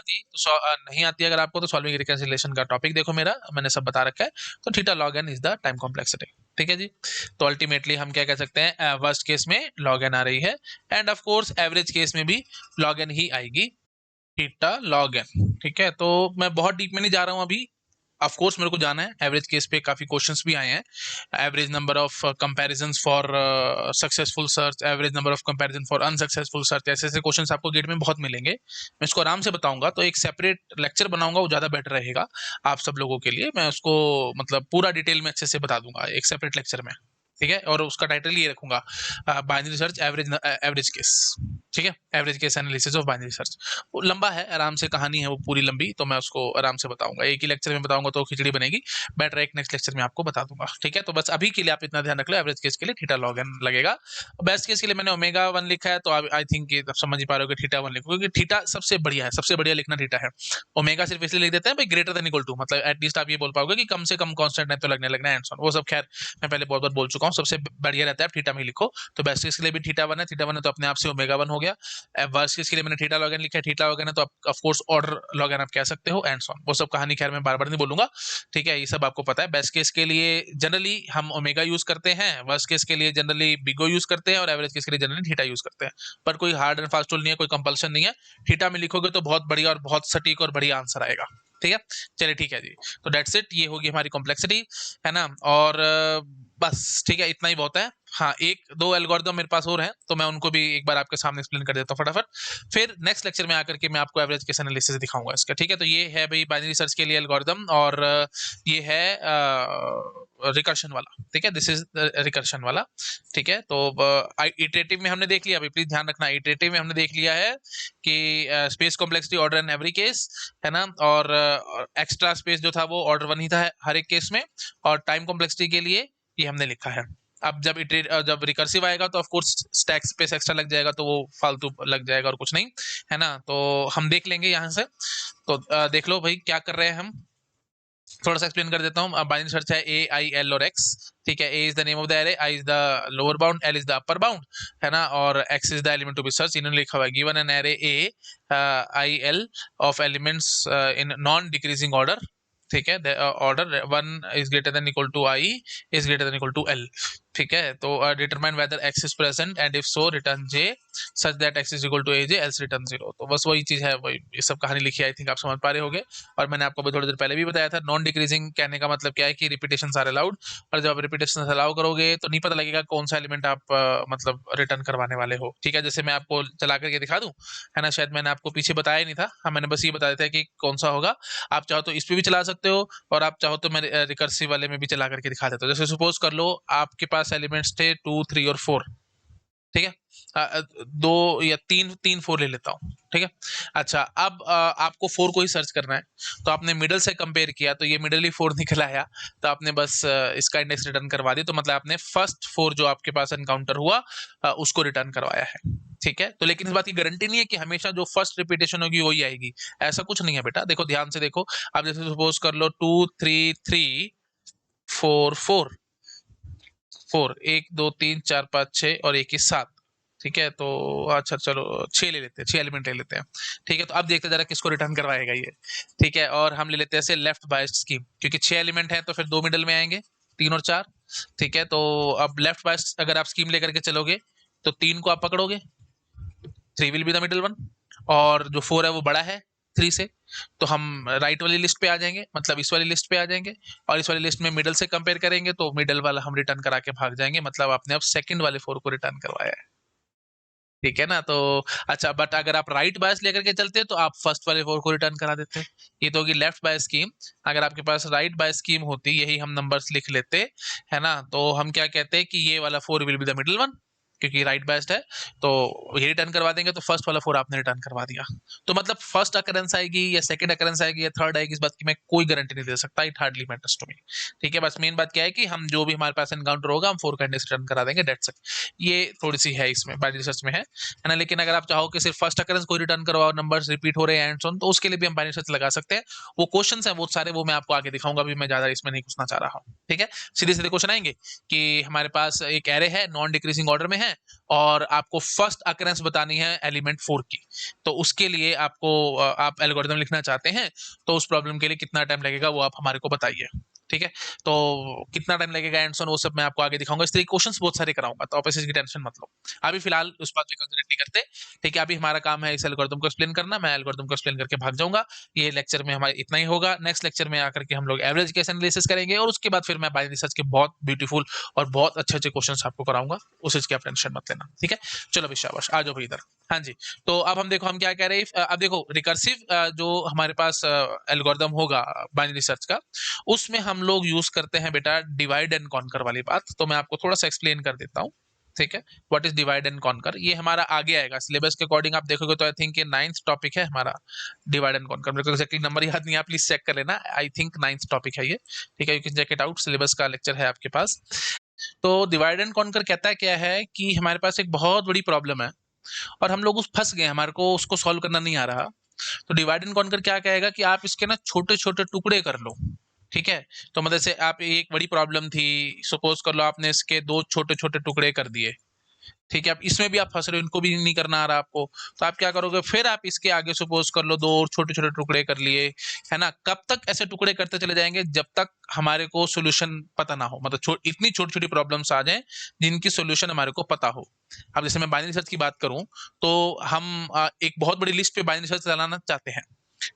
आती अगर आपको, तो सॉल्विंग रिकन्सिलिएशन का टॉपिक देखो मेरा, मैंने सब बता रखा है। तो theta log n is the time complexity. ठीक है जी। तो अल्टीमेटली हम क्या कह सकते हैं, वर्स्ट केस में लॉग एन आ रही है, end of course average case में भी लॉग एन ही आएगी, थीटा लॉग एन। ठीक है, तो मैं बहुत डीप में नहीं जा रहा हूँ अभी। ऑफ कोर्स मेरे को जाना है, एवरेज केस पे काफी क्वेश्चंस भी आए हैं। Average number of comparisons for successful search, average number of comparison for unsuccessful search, ऐसे ऐसे क्वेश्चंस आपको गेट में बहुत मिलेंगे। मैं इसको आराम से बताऊंगा, तो एक सेपरेट लेक्चर बनाऊंगा, वो ज्यादा बेटर रहेगा आप सब लोगों के लिए। मैं उसको मतलब पूरा डिटेल में अच्छे से बता दूंगा एक सेपरेट लेक्चर में। ठीक है, और उसका टाइटल ये रखूंगा, बाइनरी सर्च एवरेज केस। ठीक है, average case analysis of binary search. वो लंबा है, आराम से कहानी है वो पूरी लंबी, तो मैं उसको आराम से बताऊंगा, एक ही लेक्चर में बताऊंगा तो खिचड़ी बनेगी। बेटर एक नेक्स्ट लेक्चर में आपको बता दूंगा। ठीक है, तो बस अभी के लिए आप इतना ध्यान रख लो, एवरेज केस के लिए थीटा लॉग एन लगेगा। बेस्ट केस के लिए मैंने ओमेगा 1 लिखा है, तो आई थिंक आप समझ ही पा रहे हो कि थीटा 1 लिखो, क्योंकि थीटा सबसे बढ़िया है, सबसे बढ़िया लिखना थीटा है। ओमेगा सिर्फ इसलिए लिख देते हैं भाई ग्रेटर देन इक्वल टू, मतलब एटलीस्ट आप ये बोल पाओगे कि कम से कम कांस्टेंट है तो लगने लगना है, वो सब खैर मैं पहले बहुत बार बोल चुका हूँ। सबसे बढ़िया रहता है आप थीटा में लिखो। तो बेस्ट केस के लिए भी थीटा 1 है, थीटा 1 है तो अपने आप से ओमेगा 1 हो गया। वर्स्ट केस के लिए मैंने थीटा लॉग एन लिखा है, थीटा लॉग एन है तो of course order log n आप कह सकते हो, एंड सो ऑन। वो सब कहानी खैर मैं बार बार नहीं बोलूंगा। ठीक है, ये सब आपको पता है। बेस्ट केस के लिए जनरली हम ओमेगा यूज करते हैं, वर्स्ट केस के लिए जनरली बिगो यूज करते हैं, और एवरेज केस के लिए जनरली थीटा यूज करते हैं। पर कोई हार्ड एंड फास्ट रूल नहीं है, कोई कंपल्सन नहीं है। थीटा में लिखोगे तो बहुत बढ़िया और बहुत सटीक और बढ़िया आंसर आएगा। ठीक है, चलिए ठीक है जी। तो डेट्स इट, ये होगी हमारी कॉम्प्लेक्सिटी, है ना। और बस ठीक है, इतना ही बहुत है। हाँ, एक दो एल्गोरिदम मेरे पास और हैं, तो मैं उनको भी एक बार आपके सामने एक्सप्लेन कर देता हूँ फटाफट। फिर नेक्स्ट लेक्चर में आकर के मैं आपको एवरेज केस एनालिसिस दिखाऊंगा इसका। ठीक है, तो ये है भाई बाइनरी सर्च के लिए एल्गोरिदम, और ये है रिकर्शन वाला। ठीक है, दिस इज रिकर्शन वाला। ठीक है, तो इटरेटिव में हमने देख लिया, अभी प्लीज ध्यान रखना, इटरेटिव में हमने देख लिया है कि space complexity order in every case, है ना, और एक्स्ट्रा स्पेस जो था वो ऑर्डर 1 ही था हर एक केस में, और टाइम कॉम्प्लेक्सिटी के लिए ये हमने लिखा है। अब जब रिकर्सिव आएगा तो of course stack space extra लग जाएगा, तो वो फालतू लग जाएगा और कुछ नहीं, है ना। तो हम देख लेंगे यहाँ से। तो देख लो भाई क्या कर रहे हैं हम, थोड़ा सा एक्सप्लेन कर देता हूँ। बाइनरी सर्च है ए, आई, एल और एक्स। ठीक है, A is the name of the array, I is the lower bound, L is the upper bound, है ना, और X is the element to be search. इन्होंने लिखा हुआ है given an array A, I, L of elements in non decreasing order. ठीक है, order 1 is greater than equal to I is greater than equal to L. ठीक है, तो determine whether X is present and if so return j such that x is equal to a j, else return 0। तो बस वही चीज है, वही ये सब कहानी लिखी है, आई थिंक आप समझ पा रहे होगे। और मैंने आपको थोड़ी देर पहले भी बताया था, नॉन डिक्रीजिंग कहने का मतलब क्या है कि रिपीटेशंस आर अलाउड, और जब रिपीटेशंस अलाउ करोगे तो नहीं पता लगेगा कौन सा एलिमेंट आप मतलब रिटर्न करवाने वाले हो। ठीक है, जैसे मैं आपको चला करके दिखा दूं, है ना, शायद मैंने आपको पीछे बताया नहीं था। हाँ, मैंने बस ये बताया था कि कौन सा होगा। आप चाहो तो इस पे भी चला सकते हो, और आप चाहो तो मैं रिकर्सिव वाले में भी चला करके दिखा देता हूँ। जैसे सपोज कर लो आपके पास एलिमेंट्स थे 2, 3 और 4। ठीक है, दो या तीन तीन 4 ले लेता हूँ। ठीक है, अच्छा, अब आपको 4 को ही सर्च करना है, तो आपने मिडल से कंपेयर किया तो ये मिडल ही 4 निकल आया, तो आपने बस इसका इंडेक्स रिटर्न करवा दिया, तो मतलब आपने फर्स्ट 4 जो आपके पास एनकाउंटर हुआ उसको रिटर्न करवाया है। ठीक है, तो लेकिन इस बात की गारंटी नहीं है कि हमेशा जो फर्स्ट रिपीटेशन होगी वही आएगी, ऐसा कुछ नहीं है बेटा। देखो ध्यान से देखो, आप जैसे सपोज कर लो 2, 3, 3, 4, 4, 4, 1, 2, 3, 4, 5, 6 और एक ही 7। ठीक है, तो अच्छा चलो 6 ले लेते हैं, 6 एलिमेंट ले लेते हैं। ठीक है, तो अब देखते जरा किसको रिटर्न करवाएगा ये। ठीक है, और हम ले लेते हैं ऐसे लेफ्ट बायस्ड स्कीम, क्योंकि 6 एलिमेंट है तो फिर 2 मिडल में आएंगे, 3 और 4। ठीक है, तो अब लेफ्ट बायस्ड अगर आप स्कीम लेकर के चलोगे तो 3 को आप पकड़ोगे, 3 will be the middle one, और जो 4 है वो बड़ा है 3 से, तो हम राइट वाली लिस्ट पे आ जाएंगे, मतलब इस वाली लिस्ट पे आ जाएंगे, और इस वाली लिस्ट में मिडल से कंपेयर करेंगे तो मिडल वाला हम रिटर्न करा के भाग जाएंगे, मतलब आपने अब सेकंड वाले 4 को रिटर्न करवाया है। ठीक है ना, तो अच्छा, बट अगर आप राइट बायस लेकर के चलते तो आप फर्स्ट वाले 4 को रिटर्न करा देते। ये तो होगी लेफ्ट बायस स्कीम। अगर आपके पास राइट बायस स्कीम होती, यही हम नंबर्स लिख लेते, है ना, तो हम क्या कहते हैं कि ये वाला 4 will be the middle one, क्योंकि राइट बायस्ड है, तो ये रिटर्न करवा देंगे, तो फर्स्ट वाला 4 आपने रिटर्न करवा दिया। तो मतलब फर्स्ट अकरेंस आएगी या सेकंड अकरेंस आएगी या थर्ड आएगी, इस बात की मैं कोई गारंटी नहीं दे सकता, it hardly matters to me. ठीक है, बस मेन बात क्या है कि हम जो भी हमारे पास एनकाउंटर होगा हम 4 काइंडनेस रिटर्न करा देंगे, डेट्स इट। ये थोड़ी सी है इसमें बाय रिसर्च में है ना। लेकिन अगर आप चाहो कि सिर्फ फर्स्ट अकरेंस को रिटर्न करवाओ, नंबर्स रिपीट हो रहे हैं एंड सो ऑन, तो उसके लिए भी हम बाय रिसर्च लगा सकते हैं। वो क्वेश्चंस हैं वो सारे, वो मैं आपको आगे दिखाऊंगा, अभी मैं ज्यादा इसमें नहीं घुसना चाह रहा हूँ। ठीक है, सीधे सीधे क्वेश्चन आएंगे कि हमारे पास एक एरे है, नॉन डिक्रीजिंग ऑर्डर में है, और आपको फर्स्ट अकरेंस बतानी है एलिमेंट 4 की। तो उसके लिए आपको आप एल्गोरिथम लिखना चाहते हैं, तो उस प्रॉब्लम के लिए कितना टाइम लगेगा वो आप हमारे को बताइए। ठीक है, तो कितना टाइम लगेगा एंड सो ऑन, वो सब मैं आपको आगे दिखाऊंगा। इस तरह क्वेश्चंस बहुत सारे कराऊंगा, तो आप इसकी टेंशन मत लो। अभी फिलहाल उस बात पे कंसंट्रेट नहीं करते। ठीक है, अभी हमारा काम है इस एल्गोरिथम को एक्सप्लेन करना, मैं एल्गोरिथम को एक्सप्लेन करके भाग जाऊंगा। ये लेक्चर में हमारा इतना ही होगा। नेक्स्ट लेक्चर में आकर के हम लोग एवरेज केस एनालिसिस करेंगे, और उसके बाद फिर मैं बाय रिसर्च के बहुत ब्यूटीफुल और बहुत अच्छे अच्छे क्वेश्चन आपको कराऊंगा, उस चीज की आप टेंशन मत लेना। ठीक है, चलो अभी शाबाश, आ जाओ भाई इधर। हाँ जी, तो अब हम देखो हम क्या कह रहे हैं। अब देखो रिकर्सिव जो हमारे पास एल्गोरिथम होगा बाइनरी सर्च का, उसमें हम लोग यूज करते हैं बेटा डिवाइड एंड कॉन्कर वाली बात। तो मैं आपको थोड़ा सा एक्सप्लेन कर देता हूँ। ठीक है, what is divide and conquer, ये हमारा आगे आएगा सिलेबस के अकॉर्डिंग। आप देखोगे तो आई थिंक ये 9th टॉपिक है हमारा, डिवाइड एंड कॉन्कर। मेरे को एक्जैक्टली नंबर याद नहीं है, प्लीज चेक कर लेना। आई थिंक 9th टॉपिक है ये। ठीक है, you can check it out, syllabus का लेक्चर है आपके पास। तो डिवाइड एंड कॉन्कर कहता है क्या है कि हमारे पास एक बहुत बड़ी प्रॉब्लम है, और हम लोग उस फंस गए, हमारे को उसको सॉल्व करना नहीं आ रहा। तो डिवाइड एंड कॉन्कर क्या कहेगा कि आप इसके ना छोटे छोटे टुकड़े कर लो। ठीक है, तो मतलब से आप, एक बड़ी प्रॉब्लम थी, सपोज कर लो आपने इसके 2 छोटे छोटे टुकड़े कर दिए। ठीक है, अब इसमें भी आप फंस रहे हो, इनको भी नहीं करना आ रहा आपको, तो आप क्या करोगे, फिर आप इसके आगे सपोज कर लो 2 और छोटे छोटे टुकड़े कर लिए, है ना। कब तक ऐसे टुकड़े करते चले जाएंगे, जब तक हमारे को सोल्यूशन पता ना हो, मतलब इतनी छोटी छोटी प्रॉब्लम्स आ जाएं जिनकी सोल्यूशन हमारे को पता हो। अब जैसे मैं बाइनरी सर्च की बात करूं, तो हम एक बहुत बड़ी लिस्ट पे बाइनरी सर्च चलाना चाहते हैं।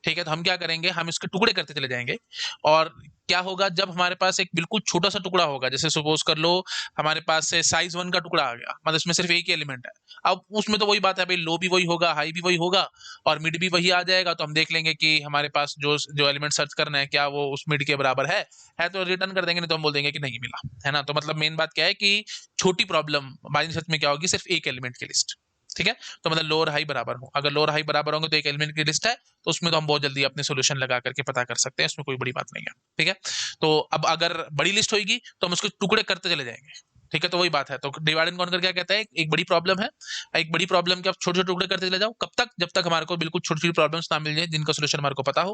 ठीक है, तो हम क्या करेंगे, हम इसके टुकड़े करते चले जाएंगे, और क्या होगा, जब हमारे पास एक बिल्कुल छोटा सा टुकड़ा होगा, जैसे सपोज कर लो हमारे पास से साइज 1 का टुकड़ा आ गया, मतलब इसमें सिर्फ एक ही एलिमेंट है। अब उसमें तो वही बात है भाई, लो भी वही होगा, हाई भी वही होगा, और मिड भी वही आ जाएगा। तो हम देख लेंगे कि हमारे पास जो जो एलिमेंट सर्च करना है क्या वो उस मिड के बराबर है तो रिटर्न कर देंगे, नहीं तो हम बोल देंगे कि नहीं मिला, है ना। तो मतलब मेन बात क्या है कि छोटी प्रॉब्लम बाइनरी सर्च में क्या होगी, सिर्फ एक एलिमेंट की लिस्ट। ठीक है, तो मतलब लोअर हाई बराबर हो, अगर लोअर हाई बराबर होंगे तो एक एलिमेंट की लिस्ट है, तो उसमें तो हम बहुत जल्दी अपने सोल्यूशन लगा करके पता कर सकते हैं, इसमें कोई बड़ी बात नहीं है। ठीक है, तो अब अगर बड़ी लिस्ट होगी तो हम उसके टुकड़े करते चले जाएंगे। ठीक है, तो वही बात है। तो डिवाइड एंड कॉन्कर क्या कहता है, एक बड़ी प्रॉब्लम है, एक बड़ी प्रॉब्लम के आप छोटे छोटे टुकड़े करते चले जाओ, कब तक, जब तक हमारे को बिल्कुल छोटी छोटी प्रॉब्लम्स ना मिल जाए जिनका सोल्यूशन हमारे को पता हो।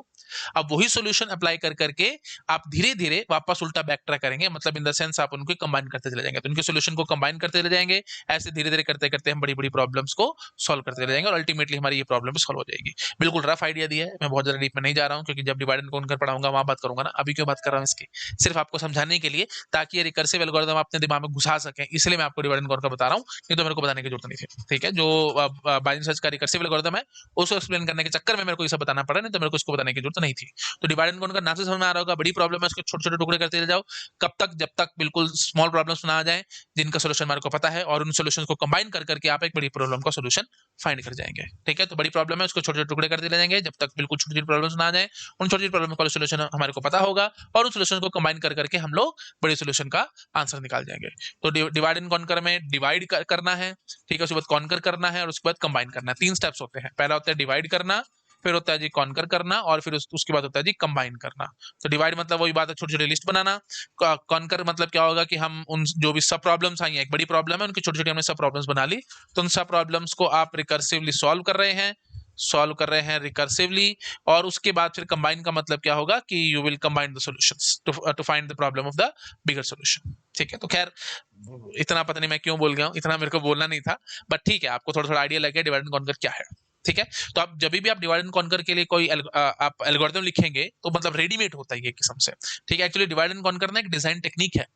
अब वही सोल्यूशन अप्लाई कर करके आप धीरे धीरे वापस उल्टा बैक ट्रैक करेंगे, मतलब इन द सेंस आप उनको कंबाइन करते चले जाएंगे, तो उनके सोल्यूशन को कंबाइन करते चले जाएंगे। ऐसे धीरे धीरे करते करते हम बड़ी बड़ी प्रॉब्लम्स को सॉल्व करते चले जाएंगे, और अल्टीमेटली हमारी ये प्रॉब्लम सॉल्व हो जाएगी। बिल्कुल रफ आइडिया दिया है, मैं बहुत ज्यादा डीप में नहीं जा रहा हूँ, क्योंकि जब डिवाइड एंड कॉन्कर पढ़ाऊंगा वहां बात करूंगा ना, अभी क्यों बात कर रहा हूँ इसकी, सिर्फ आपको समझाने के लिए, ताकि ये रिकर्सिव एल्गोरिथम अपने दिमाग में घुसा सकें, इसलिए मैं आपको डिवाइड एंड कॉन्कर बता रहा हूँ, नहीं तो मेरे को बताने की जरूरत नहीं थी। ठीक है, जो बाइनरी सर्च का रिकर्सिव एल्गोरिथम है उसको एक्सप्लेन करने के चक्कर में मेरे को ये सब बताना पड़ा, नहीं तो मेरे को इसको बताने की जरूरत नहीं थी। तो डिवाइड एंड कॉन्कर नाम से समझ में आ रहा होगा, बड़ी प्रॉब्लम है उसके छोटे छोटे टुकड़े करते जाओ, कब तक, जब तक बिल्कुल स्मॉल प्रॉब्लम्स ना आ जाए जिनका सोल्यूशन हमारे को पता है, और उन सोल्यूशन को कंबाइन कर करके आप एक बड़ी प्रॉब्लम का सोल्यूशन फाइंड कर जाएंगे। ठीक है, तो बड़ी प्रॉब्लम है उसको छोटे छोटे टुकड़े करते ले जाएंगे, जब तक बिल्कुल छोटी छोटी प्रॉब्लम्स ना आ जाए, उन छोटी छोटी प्रॉब्लम का सोल्यूशन हमारे को पता होगा, और उन सोल्यूशन को कंबाइन कर करके हम लोग बड़े सोल्यूशन का आंसर निकाल जाएंगे। तो डिवाइड एंड कॉन्कर में डिवाइड करना है, ठीक है, उसके बाद कॉन्कर करना है, और उसके बाद कंबाइन करना है। 3 स्टेप्स होते हैं, पहला होता है डिवाइड करना, फिर होता है जी कॉन्कर करना, और फिर उसके बाद होता है जी कंबाइन करना। तो डिवाइड मतलब वही बात है, छोटी छोटी लिस्ट बनाना। कॉन्कर मतलब क्या होगा कि हम उन जो भी सब प्रॉब्लम्स आई हैं, एक बड़ी प्रॉब्लम है उनकी छोटी छोटी हमने सब प्रॉब्लम्स बना ली, तो उन सब प्रॉब्लम्स को आप रिकर्सिवली सॉल्व कर रहे हैं रिकर्सिवली, और उसके बाद फिर कंबाइन का मतलब क्या होगा कि you will combine the solutions to find the problem of the bigger solution. ठीक है, तो खैर इतना पता नहीं मैं क्यों बोल गया हूँ, इतना मेरे को बोलना नहीं था, बट ठीक है, आपको थोड़ा थोड़ा आइडिया लगे डिवाइड एंड कॉन्कर क्या है। ठीक है, तो आप जब भी आप डिवाइड एंड कॉन्कर के लिए कोई आप एल्गोरिथम लिखेंगे, तो मतलब रेडीमेड होता है ये किस्म से। ठीक है, एक्चुअली डिवाइड एंड कॉन्कर ना एक डिजाइन टेक्निक है,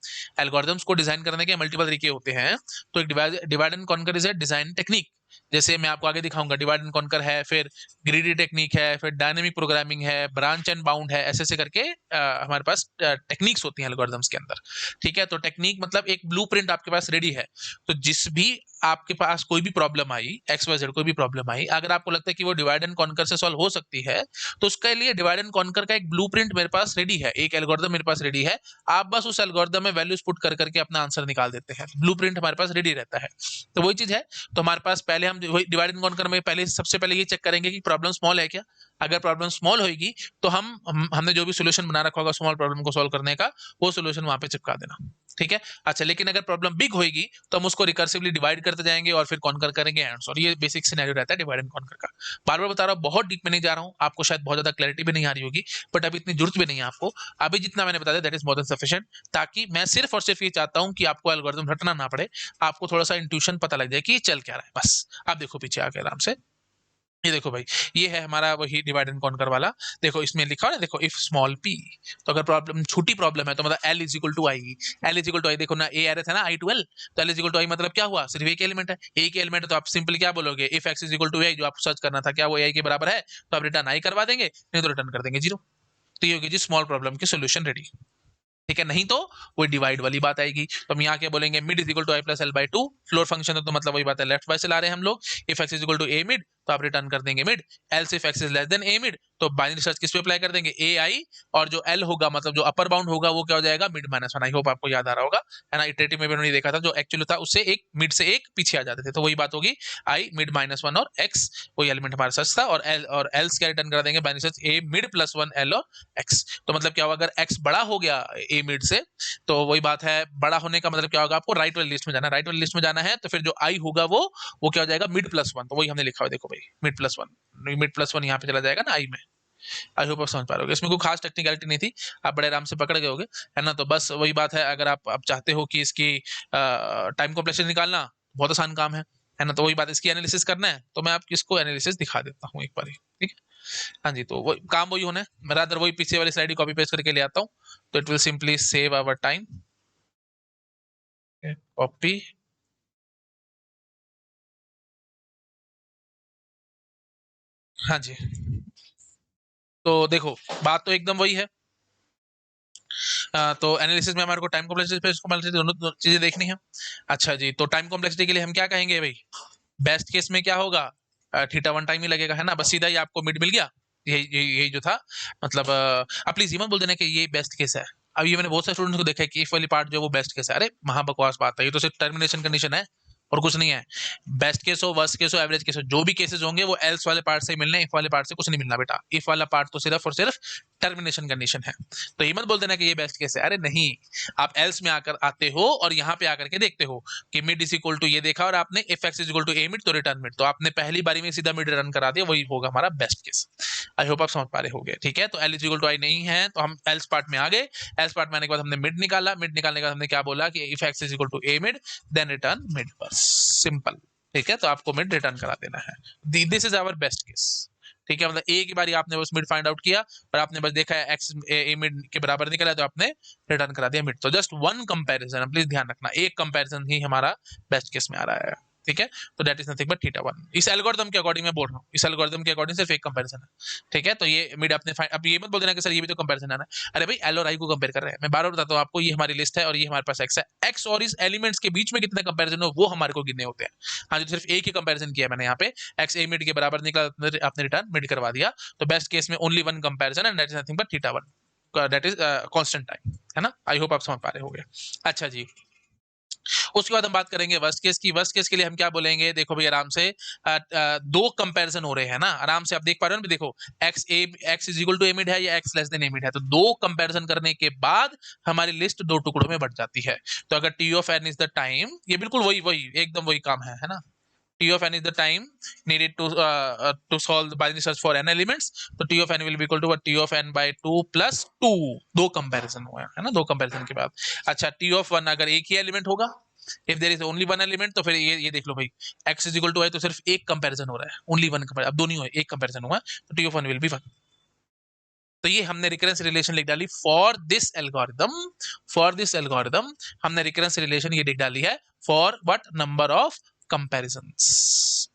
एल्गोरिथम्स को डिजाइन करने के मल्टीपल तरीके होते हैं, तो एक divide and conquer is a design technique. जैसे मैं आपको आगे दिखाऊंगा, डिवाइड एंड कॉन्कर है, फिर ग्रीडी टेक्निक है, फिर डायनेमिक प्रोग्रामिंग है, ब्रांच एंड बाउंड है, ऐसे ऐसे करके हमारे पास टेक्निक्स होती हैं एल्गोरिथम्स के अंदर। ठीक है, तो टेक्निक मतलब एक ब्लूप्रिंट आपके पास रेडी है, तो जिस भी आपके पास कोई भी प्रॉब्लम आई, एक्स वाई जेड कोई भी प्रॉब्लम आई, अगर आपको लगता है कि वो डिवाइड एंड कॉन्कर से सॉल्व हो सकती है, तो उसके लिए डिवाइड एंड कॉन्कर का एक ब्लूप्रिंट मेरे पास रेडी है, एक एल्गोरिथम मेरे पास रेडी है। आप बस उस एल्गोरिथम में वैल्यूज पुट कर करके अपना आंसर निकाल देते हैं, ब्लूप्रिंट हमारे पास रेडी रहता है। तो वही चीज है, तो हमारे पास पहले हम वही डिवाइड एंड कॉन्कर में पहले सबसे पहले ये चेक करेंगे कि प्रॉब्लम स्मॉल है क्या। अगर प्रॉब्लम स्मॉल होगी तो हमने जो भी सोल्यूशन बना रखा होगा स्मॉल प्रॉब्लम को सॉल्व करने का, वो सोल्यूशन वहां पे चिपका देना, ठीक है। अच्छा, लेकिन अगर प्रॉब्लम बिग होगी तो हम उसको रिकर्सिवली डिवाइड करते जाएंगे और फिर कॉन्कर करेंगे एंड सॉल्व। ये बेसिक सिनेरियो रहता है डिवाइड एंड कॉन्कर का। बार बार बता रहा हूँ, बहुत डीप में नहीं जा रहा हूँ, आपको शायद बहुत ज्यादा क्लैरिटी भी नहीं आ रही होगी, बट अभी इतनी जरूरत भी नहीं है आपको। अभी जितना मैंने बता दिया that is more than sufficient, ताकि मैं सिर्फ और सिर्फ ये चाहता हूँ कि आपको एल्गोरिथम रटना ना पड़े, आपको थोड़ा सा इंट्यूशन पता लग जाए कि ये चल क्या रहा है। बस आप देखो पीछे आके आराम से, ये देखो भाई, ये है हमारा वही डिवाइड एंड कॉन्कर वाला। देखो इसमें लिखा है, देखो इफ स्मॉल p, तो अगर प्रॉब्लम छोटी प्रॉब्लम है तो मतलब l is equal to I, l is equal to I, देखो ना a आ रहा था ना i टू l, तो l is equal to I मतलब क्या हुआ, सिर्फ एक एलिमेंट है, एक एलिमेंट है, तो आप सिंपली क्या बोलोगे, if x is equal to I, जो आपको सर्च करना था क्या वो ai के बराबर है, तो आप रिटर्न आई करवा देंगे, नहीं तो रिटर्न कर देंगे 0। तो ये होगी जी स्मॉल प्रॉब्लम की सोल्यूशन रेडी, ठीक है। नहीं तो वो डिवाइड वाली बात आएगी, तो हम यहाँ क्या बोलेंगे, mid is equal to i plus l by two, floor function है तो मतलब वही बात है, लेफ्ट बाय से ला रहे हैं हम लोग। If x is equal to a mid, तो आप रिटर्न कर देंगे mid, else if x is less than a mid, तो बाइनरी सर्च किस पे अप्लाई कर देंगे, ए आई, और जो एल होगा मतलब जो अपर बाउंड होगा वो क्या हो जाएगा, mid minus one. I hope आपको याद आ रहा होगा, है ना। इटरेटिव में भी उन्होंने देखा था, जो एक्चुअली था उससे एक मिड से एक पीछे आ जाते थे, तो वही बात होगी, आई मिड माइनस वन और एक्स, वही एलिमेंट हमारा सच था, और एल्स क्या रिटर्न कर देंगे, बाइनरी सर्च ए मिड प्लस वन एल और एक्स। तो मतलब क्या होगा, अगर एक्स बड़ा हो गया ए मिड से, तो वही बात है, बड़ा होने का मतलब क्या होगा, आपको राइट वाली लिस्ट में जाना है, राइट वाली लिस्ट में जाना है, तो फिर जो आई होगा वो क्या हो जाएगा, मिड प्लस वन। तो वही हमने लिखा हुआ, देखो भाई mid plus one, mid plus one यहाँ पे चला जाएगा ना आई में। आई होप आप समझ पा रहे हो, इसमें कोई खास टेक्निकलिटी नहीं थी, आप बड़े आराम से पकड़ गए होगे, है ना। तो बस वही बात है, अगर आप चाहते हो कि इसकी टाइम कॉम्प्लेक्सिटी निकालना, बहुत आसान काम है ना। तो वही बात, इसकी एनालिसिस करना है तो मैं आपको इसको एनालिसिस दिखा देता हूँ एक बार, ठीक है। हाँ जी, तो वो काम वही होना है, मैं रादर वही पीछे वाली स्लाइड कॉपी पेस्ट करके ले आता हूँ, तो it will simply save our time. Copy, हाँ जी। तो देखो बात तो एकदम वही है, तो एनालिसिस में हमारे को टाइम कॉम्प्लेक्सिटी दोनों चीजें देखनी है। अच्छा जी, तो टाइम कॉम्प्लेक्सिटी के लिए हम क्या कहेंगे भाई, बेस्ट केस में क्या होगा, थीटा वन टाइम ही लगेगा, है ना। बस सीधा ही आपको मिड मिल गया, यही जो था, मतलब आप प्लीज ये मत बोल देना कि ये बेस्ट केस है। अब ये मैंने बहुत सारे स्टूडेंट्स को देखा है कि इफ वाली पार्ट जो वो बेस्ट केस है, अरे महाबकवास बात है, ये तो सिर्फ टर्मिनेशन कंडीशन है और कुछ नहीं है। बेस्ट केस हो, वर्स्ट केस हो, एवरेज केस हो, जो भी केसेस होंगे वो एल्स वाले पार्ट से ही मिलने, इफ वाले पार्ट से कुछ नहीं मिलना बेटा। इफ वाला पार्ट तो सिर्फ और सिर्फ टर्मिनेशन कंडीशन है। तो ये मत बोल देना कि ये बेस्ट केस है, अरे नहीं, आप एल्स में आकर आते हो और यहाँ पे आकर के देखते हो कि मिड इज इक्वल टू ये देखा और आपने if x is equal to a mid तो रिटर्न मिड, तो आपने पहली बारी में सीधा मिड रिटर्न करा दिया, वही होगा हमारा बेस्ट केस। आई होप आप समझ पा रहे होगे, ठीक है। तो एल इज इक्वल टू आई नहीं है, तो हम एल्स पार्ट में आ गए। एल्स पार्ट में आने के बाद हमने मिड निकाला, मिड निकालने के बाद हमने क्या बोला कि if x is equal to a mid then return mid, बस सिंपल, ठीक है। तो आपको मिड रिटर्न करा देना है, this is our best case, ठीक है। मतलब एक ही बारी आपने बस मिड फाइंड आउट किया और आपने बस देखा है एक्स ए मिड के बराबर निकला, तो आपने रिटर्न करा दिया मिड। तो जस्ट वन कंपैरिजन, प्लीज ध्यान रखना, एक कंपैरिजन ही हमारा बेस्ट केस में आ रहा है, ठीक है। तो that is nothing but theta one, इस एल्गोरिथम के अकॉर्डिंग मैं बोल रहा हूँ, इस एल्गोरिथम के अकॉर्डिंग सिर्फ एक कंपैरिजन है, ठीक है। तो ये मिड आपने अब ये मत बोल देना कि सर ये भी तो कंपैरिजन आना है, अरे भाई एल और आई को कंपेयर कर रहे हैं, मैं बार बार बताता हूँ आपको, ये हमारी लिस्ट है और ये हमारे पास एक्स है, एक्स और इस एलिमेंट्स के बीच में कितने कंपैरिजन हो वो हमारे को गिनने होते हैं। हाँ जी, सिर्फ एक ही कंपैरिजन किया मैंने यहाँ पे, एक्स ए मिड के बराबर निकला, आपने रिटर्न मिड करवा दिया, तो बेस्ट केस में only one comparison and that is nothing but theta one, that is constant time, है ना। आई होप आप समझ पा रहे होंगे। अच्छा जी, उसके बाद हम बात करेंगे वर्स्ट केस की। वर्स्ट केस के लिए हम क्या बोलेंगे, देखो भाई आराम से, दो कंपैरिजन हो रहे हैं ना, आराम से आप देख पा रहे हो ना, देखो x is equal to a mid है या x less than a mid है, तो दो कंपैरिजन करने के बाद हमारी लिस्ट दो टुकड़ों में बट जाती है। तो अगर T of N is the time, ये बिल्कुल वही वही एकदम वही काम है ना। T of n is the time needed to solve the binary search for n elements. तो T of n will be equal to what, T of n by 2 plus 2, दो कंपैरिजन हुआ है ना, दो कंपैरिजन के बाद। अच्छा, T of 1 अगर एक ही एलिमेंट होगा, if there is only one element, तो फिर ये देख लो भाई, x इज इक्वल टू है तो सिर्फ एक कंपैरिजन हो रहा है, ओनली वन कंपैरिजन, अब दो नहीं हुए, एक कंपैरिजन हुआ, तो T of 1 will be 1। तो ये हमने रिकरेंस रिलेशन लिख डाली for this algorithm, for this algorithm हमने रिकरेंस रिलेशन ये लिख डाली है for what, number of comparisons.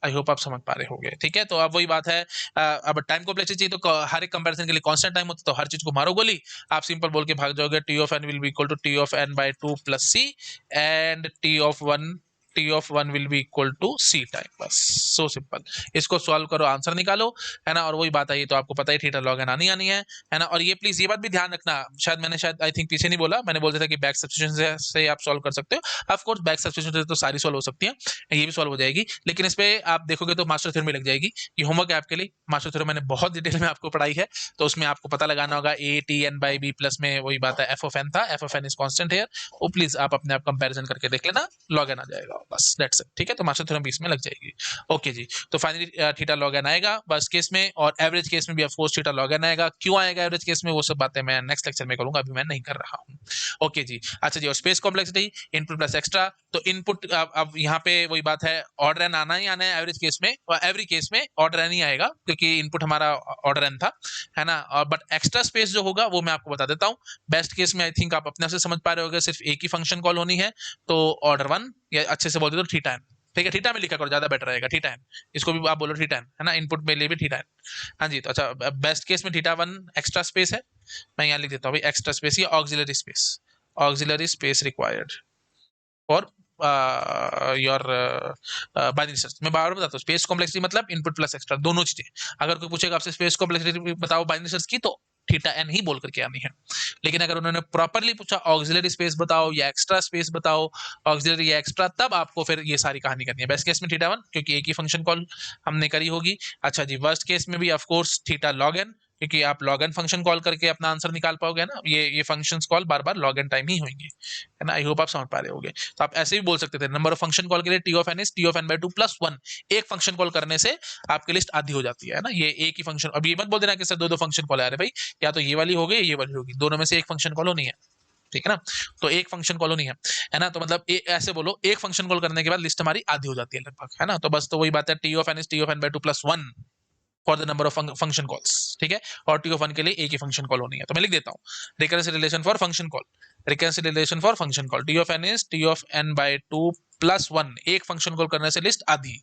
I hope आप समझ पा रहे होंगे, ठीक है। तो अब वही बात है, अब टाइम कॉम्प्लेक्सिटी चाहिए तो हर एक कंपैरिजन के लिए कांस्टेंट टाइम होता है, तो हर चीज को मारो गोली, आप सिंपल बोल के भाग जाओगे, T of n will be equal to T of n by 2 plus C and T of 1 T of one will be equal to C time, बस सो सिंपल। इसको सॉल्व करो, आंसर निकालो, है ना। और वही बात आई तो आपको पता ही थीटा लॉग एन आनी है ना। और ये प्लीज ये बात भी ध्यान रखना, शायद आई थिंक पीछे नहीं बोला, मैंने बोल दिया था कि बैक सब्स्टिट्यूशन से आप सॉल्व कर सकते हो। ऑफ कोर्स बैक सब्स्टिट्यूशन से तो सारी सॉल्व हो सकती है, ये भी सॉल्व हो जाएगी, लेकिन इस पे आप देखोगे तो मास्टर थ्योरम में लग जाएगी। ये होमवर्क है आपके लिए, मास्टर थ्योरम मैंने बहुत डिटेल में आपको पढ़ाई है, तो उसमें आपको पता लगाना होगा a T n by b plus में वही बात है एफ ऑफ एन था, f of N is constant here, वो प्लीज आप अपने आप कंपैरिजन करके देख लेना, लॉग एन आ जाएगा, बस दैट्स इट, ठीक है। तो मास्टर थ्योरम 20 में लग जाएगी। ओके जी, तो फाइनली थीटा लॉग एन आएगा वर्स्ट केस में, और एवरेज केस में भी of course theta log n आएगा। क्यों आएगा एवरेज केस में, वो सब बातें मैं नेक्स्ट लेक्चर में करूंगा, अभी मैं नहीं कर रहा हूँ। ओके जी, अच्छा जी, और space complexity input plus extra, तो इनपुट अब यहाँ पे वही बात है, ऑर्डर एन आना ही आना है एवरेज केस में, और एवरी केस में ऑर्डर एन ही आएगा क्योंकि इनपुट हमारा ऑर्डर एन था, है ना। और बट एक्स्ट्रा स्पेस जो होगा वो मैं आपको बता देता हूँ। बेस्ट केस में आई थिंक आप अपने आप से समझ पा रहे होगे, सिर्फ एक ही फंक्शन कॉल होनी है, तो ऑर्डर वन, या अच्छे से बोल दे तो थीटा एन, ठीक है, थीटा में लिखा करो, ज्यादा बेटर रहेगा, थीटा एन, इसको भी आप बोलो थीटा एन, है ना, इनपुट में लिए भी थीटा एन। हाँ जी, तो अच्छा बेस्ट केस में थीटा वन एक्स्ट्रा स्पेस है, मैं यहाँ लिख देता हूँ भाई एक्स्ट्रा स्पेस या auxiliary space, auxiliary space required for your binary search. मैं बार बार बताता हूँ, स्पेस कॉम्प्लेक्सिटी मतलब इनपुट प्लस एक्स्ट्रा दोनों चीजें। अगर कोई पूछेगा आपसे स्पेस कॉम्प्लेक्सिटी बताओ बाइनरी सर्च की, तो थीटा एन ही बोल करके आनी है। लेकिन अगर उन्होंने प्रॉपरली पूछा ऑक्सिलरी स्पेस बताओ या एक्स्ट्रा स्पेस बताओ, ऑक्सिलरी या एक्स्ट्रा, तब आपको फिर ये सारी कहानी करनी है। बेस्ट केस में थीटा वन क्योंकि एक ही फंक्शन कॉल हमने करी होगी। अच्छा जी, वर्स्ट केस में भी of course theta log n, क्योंकि आप लॉग एन फंक्शन कॉल करके अपना आंसर निकाल पाओगे ना, ये फंक्शंस कॉल बार बार लॉग एन टाइम ही होंगे, है ना। आई होप आप समझ पा रहे होगे। तो आप ऐसे भी बोल सकते थे, नंबर ऑफ फंक्शन कॉल के लिए T of N is T of N by two plus one, एक फंक्शन कॉल करने से आपकी लिस्ट आधी हो जाती है ना। ये एक ही फंक्शन, अब ये मत बोल देना कि सर दो दो फंक्शन कॉल आ रहे भाई, या तो ये वाली हो गई ये वाली होगी, दोनों में से एक फंक्शन कॉल होनी है, ठीक है ना। तो एक फंक्शन कॉल होनी है ना, तो मतलब ऐसे बोलो एक फंक्शन कॉल करने के बाद लिस्ट हमारी आधी हो जाती है लगभग, है ना। तो बस तो वही बात है, T of N is T of N by two plus one for the number of function calls, ठीक है। और टी ऑफ वन के लिए एक ही फंक्शन कॉल होनी है, तो मैं लिख देता हूँ recurrence relation for function call, recurrence relation for function call, T of N is T of N by two plus one, एक फंक्शन कॉल करने से लिस्ट आधी,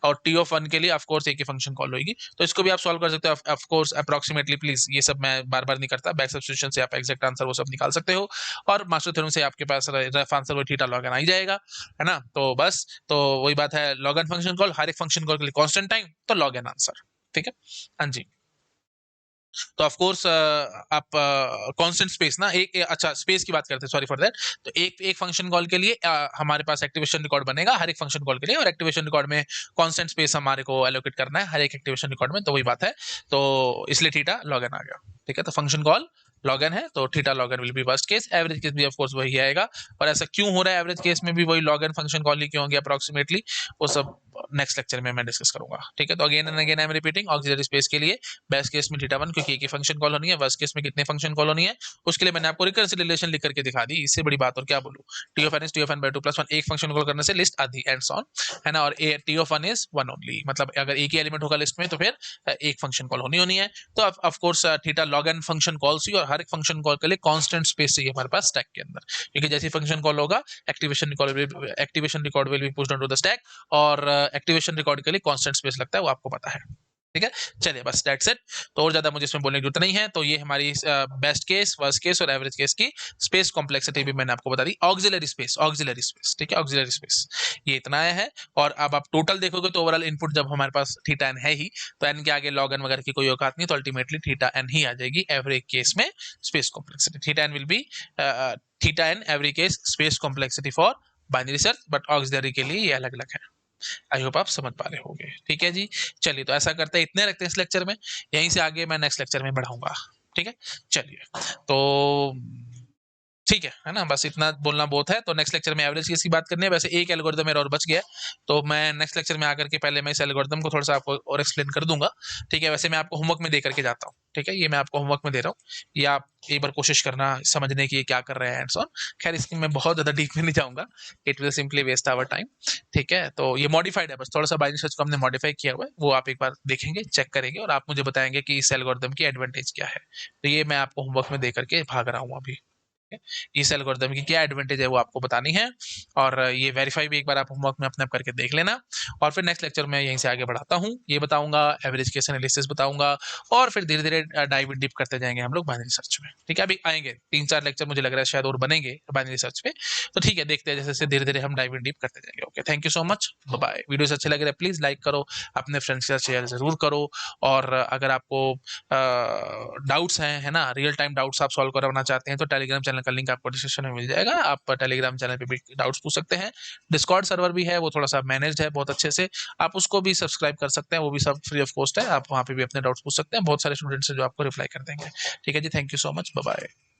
और टी ऑफ वन के लिए ऑफ कोर्स एक ही फंक्शन कॉल होगी। तो इसको भी आप सॉल्व कर सकते हो ऑफ कोर्स अप्रोक्सीमेटली, प्लीज ये सब मैं बार बार नहीं करता, बैक सब्स्टिट्यूशन से आप एग्जैक्ट आंसर वो सब निकाल सकते हो, और मास्टर थ्योरम से आपके पास रफ आंसर वो थीटा लॉग एन आ ही जाएगा, है ना। तो बस तो वही बात है, लॉग एन फंक्शन कॉल, हर एक फंक्शन कॉल के लिए कांस्टेंट टाइम, तो लॉग एन आंसर, ठीक है। हाँ जी, तो ऑफ कोर्स आप कांस्टेंट स्पेस ना अच्छा स्पेस की बात करते हैं, सॉरी फॉर दैट। तो एक फंक्शन कॉल के लिए हमारे पास एक्टिवेशन रिकॉर्ड बनेगा हर एक फंक्शन कॉल के लिए, और एक्टिवेशन रिकॉर्ड में कांस्टेंट स्पेस हमारे को एलोकेट करना है हर एक एक्टिवेशन रिकॉर्ड में, तो वही बात है। तो इसलिए थीटा लॉग एन आ गया, ठीक है। तो फंक्शन कॉल लॉग एन है, तो theta log n will be worst case, average case भी ऑफ कोर्स वही आएगा। और ऐसा क्यों हो रहा है एवरेज केस में भी वही लॉग एन फंक्शन कॉल ही क्यों होंगे अप्रोक्सीमेटली, वो सब नेक्स्ट लेक्चर में मैं डिस्कस करूंगा, ठीक है। तो again and again I am repeating, auxiliary space के लिए बेस्ट केस में थीटा वन क्योंकि एक ही फंक्शन कॉल होनी है, वर्स्ट केस में कितने फंक्शन कॉल होनी है उसके लिए मैंने आपको रिकरेंस रिलेशन लिख करके दिखा दी, इससे बड़ी बात और क्या बोलूं। T of N is T of N by two plus one, एक फंक्शन कॉल करने से लिस्ट आधी एंड सो ऑन, है ना। और T of one is one only, मतलब अगर एक ही एलिमेंट होगा लिस्ट में तो फिर एक फंक्शन कॉल होनी है। तो of course theta log N function calls ही, और हर एक फंक्शन कॉल के लिए कांस्टेंट स्पेस चाहिए हमारे पास स्टैक के अंदर, क्योंकि जैसे फंक्शन कॉल होगा activation record will be pushed on to the stack, और एक्टिवेशन रिकॉर्ड के लिए कांस्टेंट स्पेस लगता है, वो आपको पता है, ठीक है। चलिए बस दैट्स इट, तो और ज्यादा मुझे इसमें बोलने की जरूरत नहीं है। तो ये हमारी बेस्ट केस, वर्स्ट केस और एवरेज केस की स्पेस कॉम्प्लेक्सिटी भी मैंने आपको बता दी। ऑक्सिलरी स्पेस, ठीक है, ऑक्सिलरी स्पेस ये इतना आया है। और अब आप टोटल देखोगे तो ओवरऑल इनपुट जब हमारे पास थीटा एन है ही, तो एन के आगे लॉग एन वगैरह की कोई औकात नहीं, तो अल्टीमेटली थीटा एन ही आ जाएगी एवरी केस में space complexity. Theta n will be theta n every case space complexity for binary search, but auxiliary के लिए ये अलग अलग है। आई होप आप समझ पा रहे होंगे, ठीक है जी। चलिए तो ऐसा करते हैं, इतने रखते हैं इस लेक्चर में, यहीं से आगे मैं नेक्स्ट लेक्चर में बढ़ाऊंगा, ठीक है। चलिए तो ठीक है ना, बस इतना बोलना बहुत है। तो नेक्स्ट लेक्चर में एवरेज केस की बात करनी है। वैसे एक एल्गोरिथम मेरा और बच गया, तो मैं नेक्स्ट लेक्चर में आकर के पहले मैं इस एल्गोरिथम को थोड़ा सा आपको और एक्सप्लेन कर दूंगा, ठीक है। वैसे मैं आपको होमवर्क में दे करके जाता हूँ, ठीक है, ये मैं आपको होमवर्क में दे रहा हूँ, ये आप एक बार कोशिश करना समझने की क्या कर रहे हैं एंड सो ऑन। खैर इसकी मैं बहुत ज्यादा डीप में नहीं जाऊंगा, it will simply waste our time, ठीक है। तो ये मॉडिफाइड है, बस थोड़ा सा बाइनरी सर्च को हमने मॉडिफाई किया हुआ है, वो आप एक बार देखेंगे, चेक करेंगे, और आप मुझे बताएंगे कि इस एल्गोरिथम की एडवांटेज क्या है। तो ये मैं आपको होमवर्क में दे करके भाग रहा हूँ अभी। इस एल्गोरिदम की क्या एडवांटेज है वो आपको बतानी है, और ये वेरीफाई भी एक बार आप होमवर्क में अपने आप करके देख लेना। और फिर नेक्स्ट लेक्चर में यहीं से आगे बढ़ाता हूँ, ये बताऊंगा, एवरेज केस एनालिसिस बताऊंगा, और फिर धीरे धीरे डाइव डीप करते जाएंगे हम लोग बाइनरी सर्च में। ठीक है, अभी आएंगे 3-4 लेक्चर, मुझे लग रहा है शायद और बनेंगे बाइनरी सर्च पे। तो ठीक है, देखते हैं जैसे जैसे धीरे धीरे हम डाइव डीप करते जाएंगे। Okay, thank you so much, bye. Videos अच्छे लग रहे हैं प्लीज लाइक करो, अपने फ्रेंड्स के साथ शेयर जरूर करो, और अगर आपको डाउट्स हैं, है ना, रियल टाइम डाउट्स आप सॉल्व करवाना चाहते हैं तो टेलीग्राम चैनल का लिंक आपको डिस्क्रिप्शन में मिल जाएगा, आप टेलीग्राम चैनल पे भी डाउट्स पूछ सकते हैं। डिस्कॉर्ड सर्वर भी है, वो थोड़ा सा मैनेज्ड है बहुत अच्छे से, आप उसको भी सब्सक्राइब कर सकते हैं, वो भी सब फ्री ऑफ कॉस्ट है, आप वहाँ पे भी अपने डाउट्स पूछ सकते हैं, बहुत सारे स्टूडेंट्स हैं जो आपको रिप्लाई कर देंगे। ठीक है जी, thank you so much, bye bye.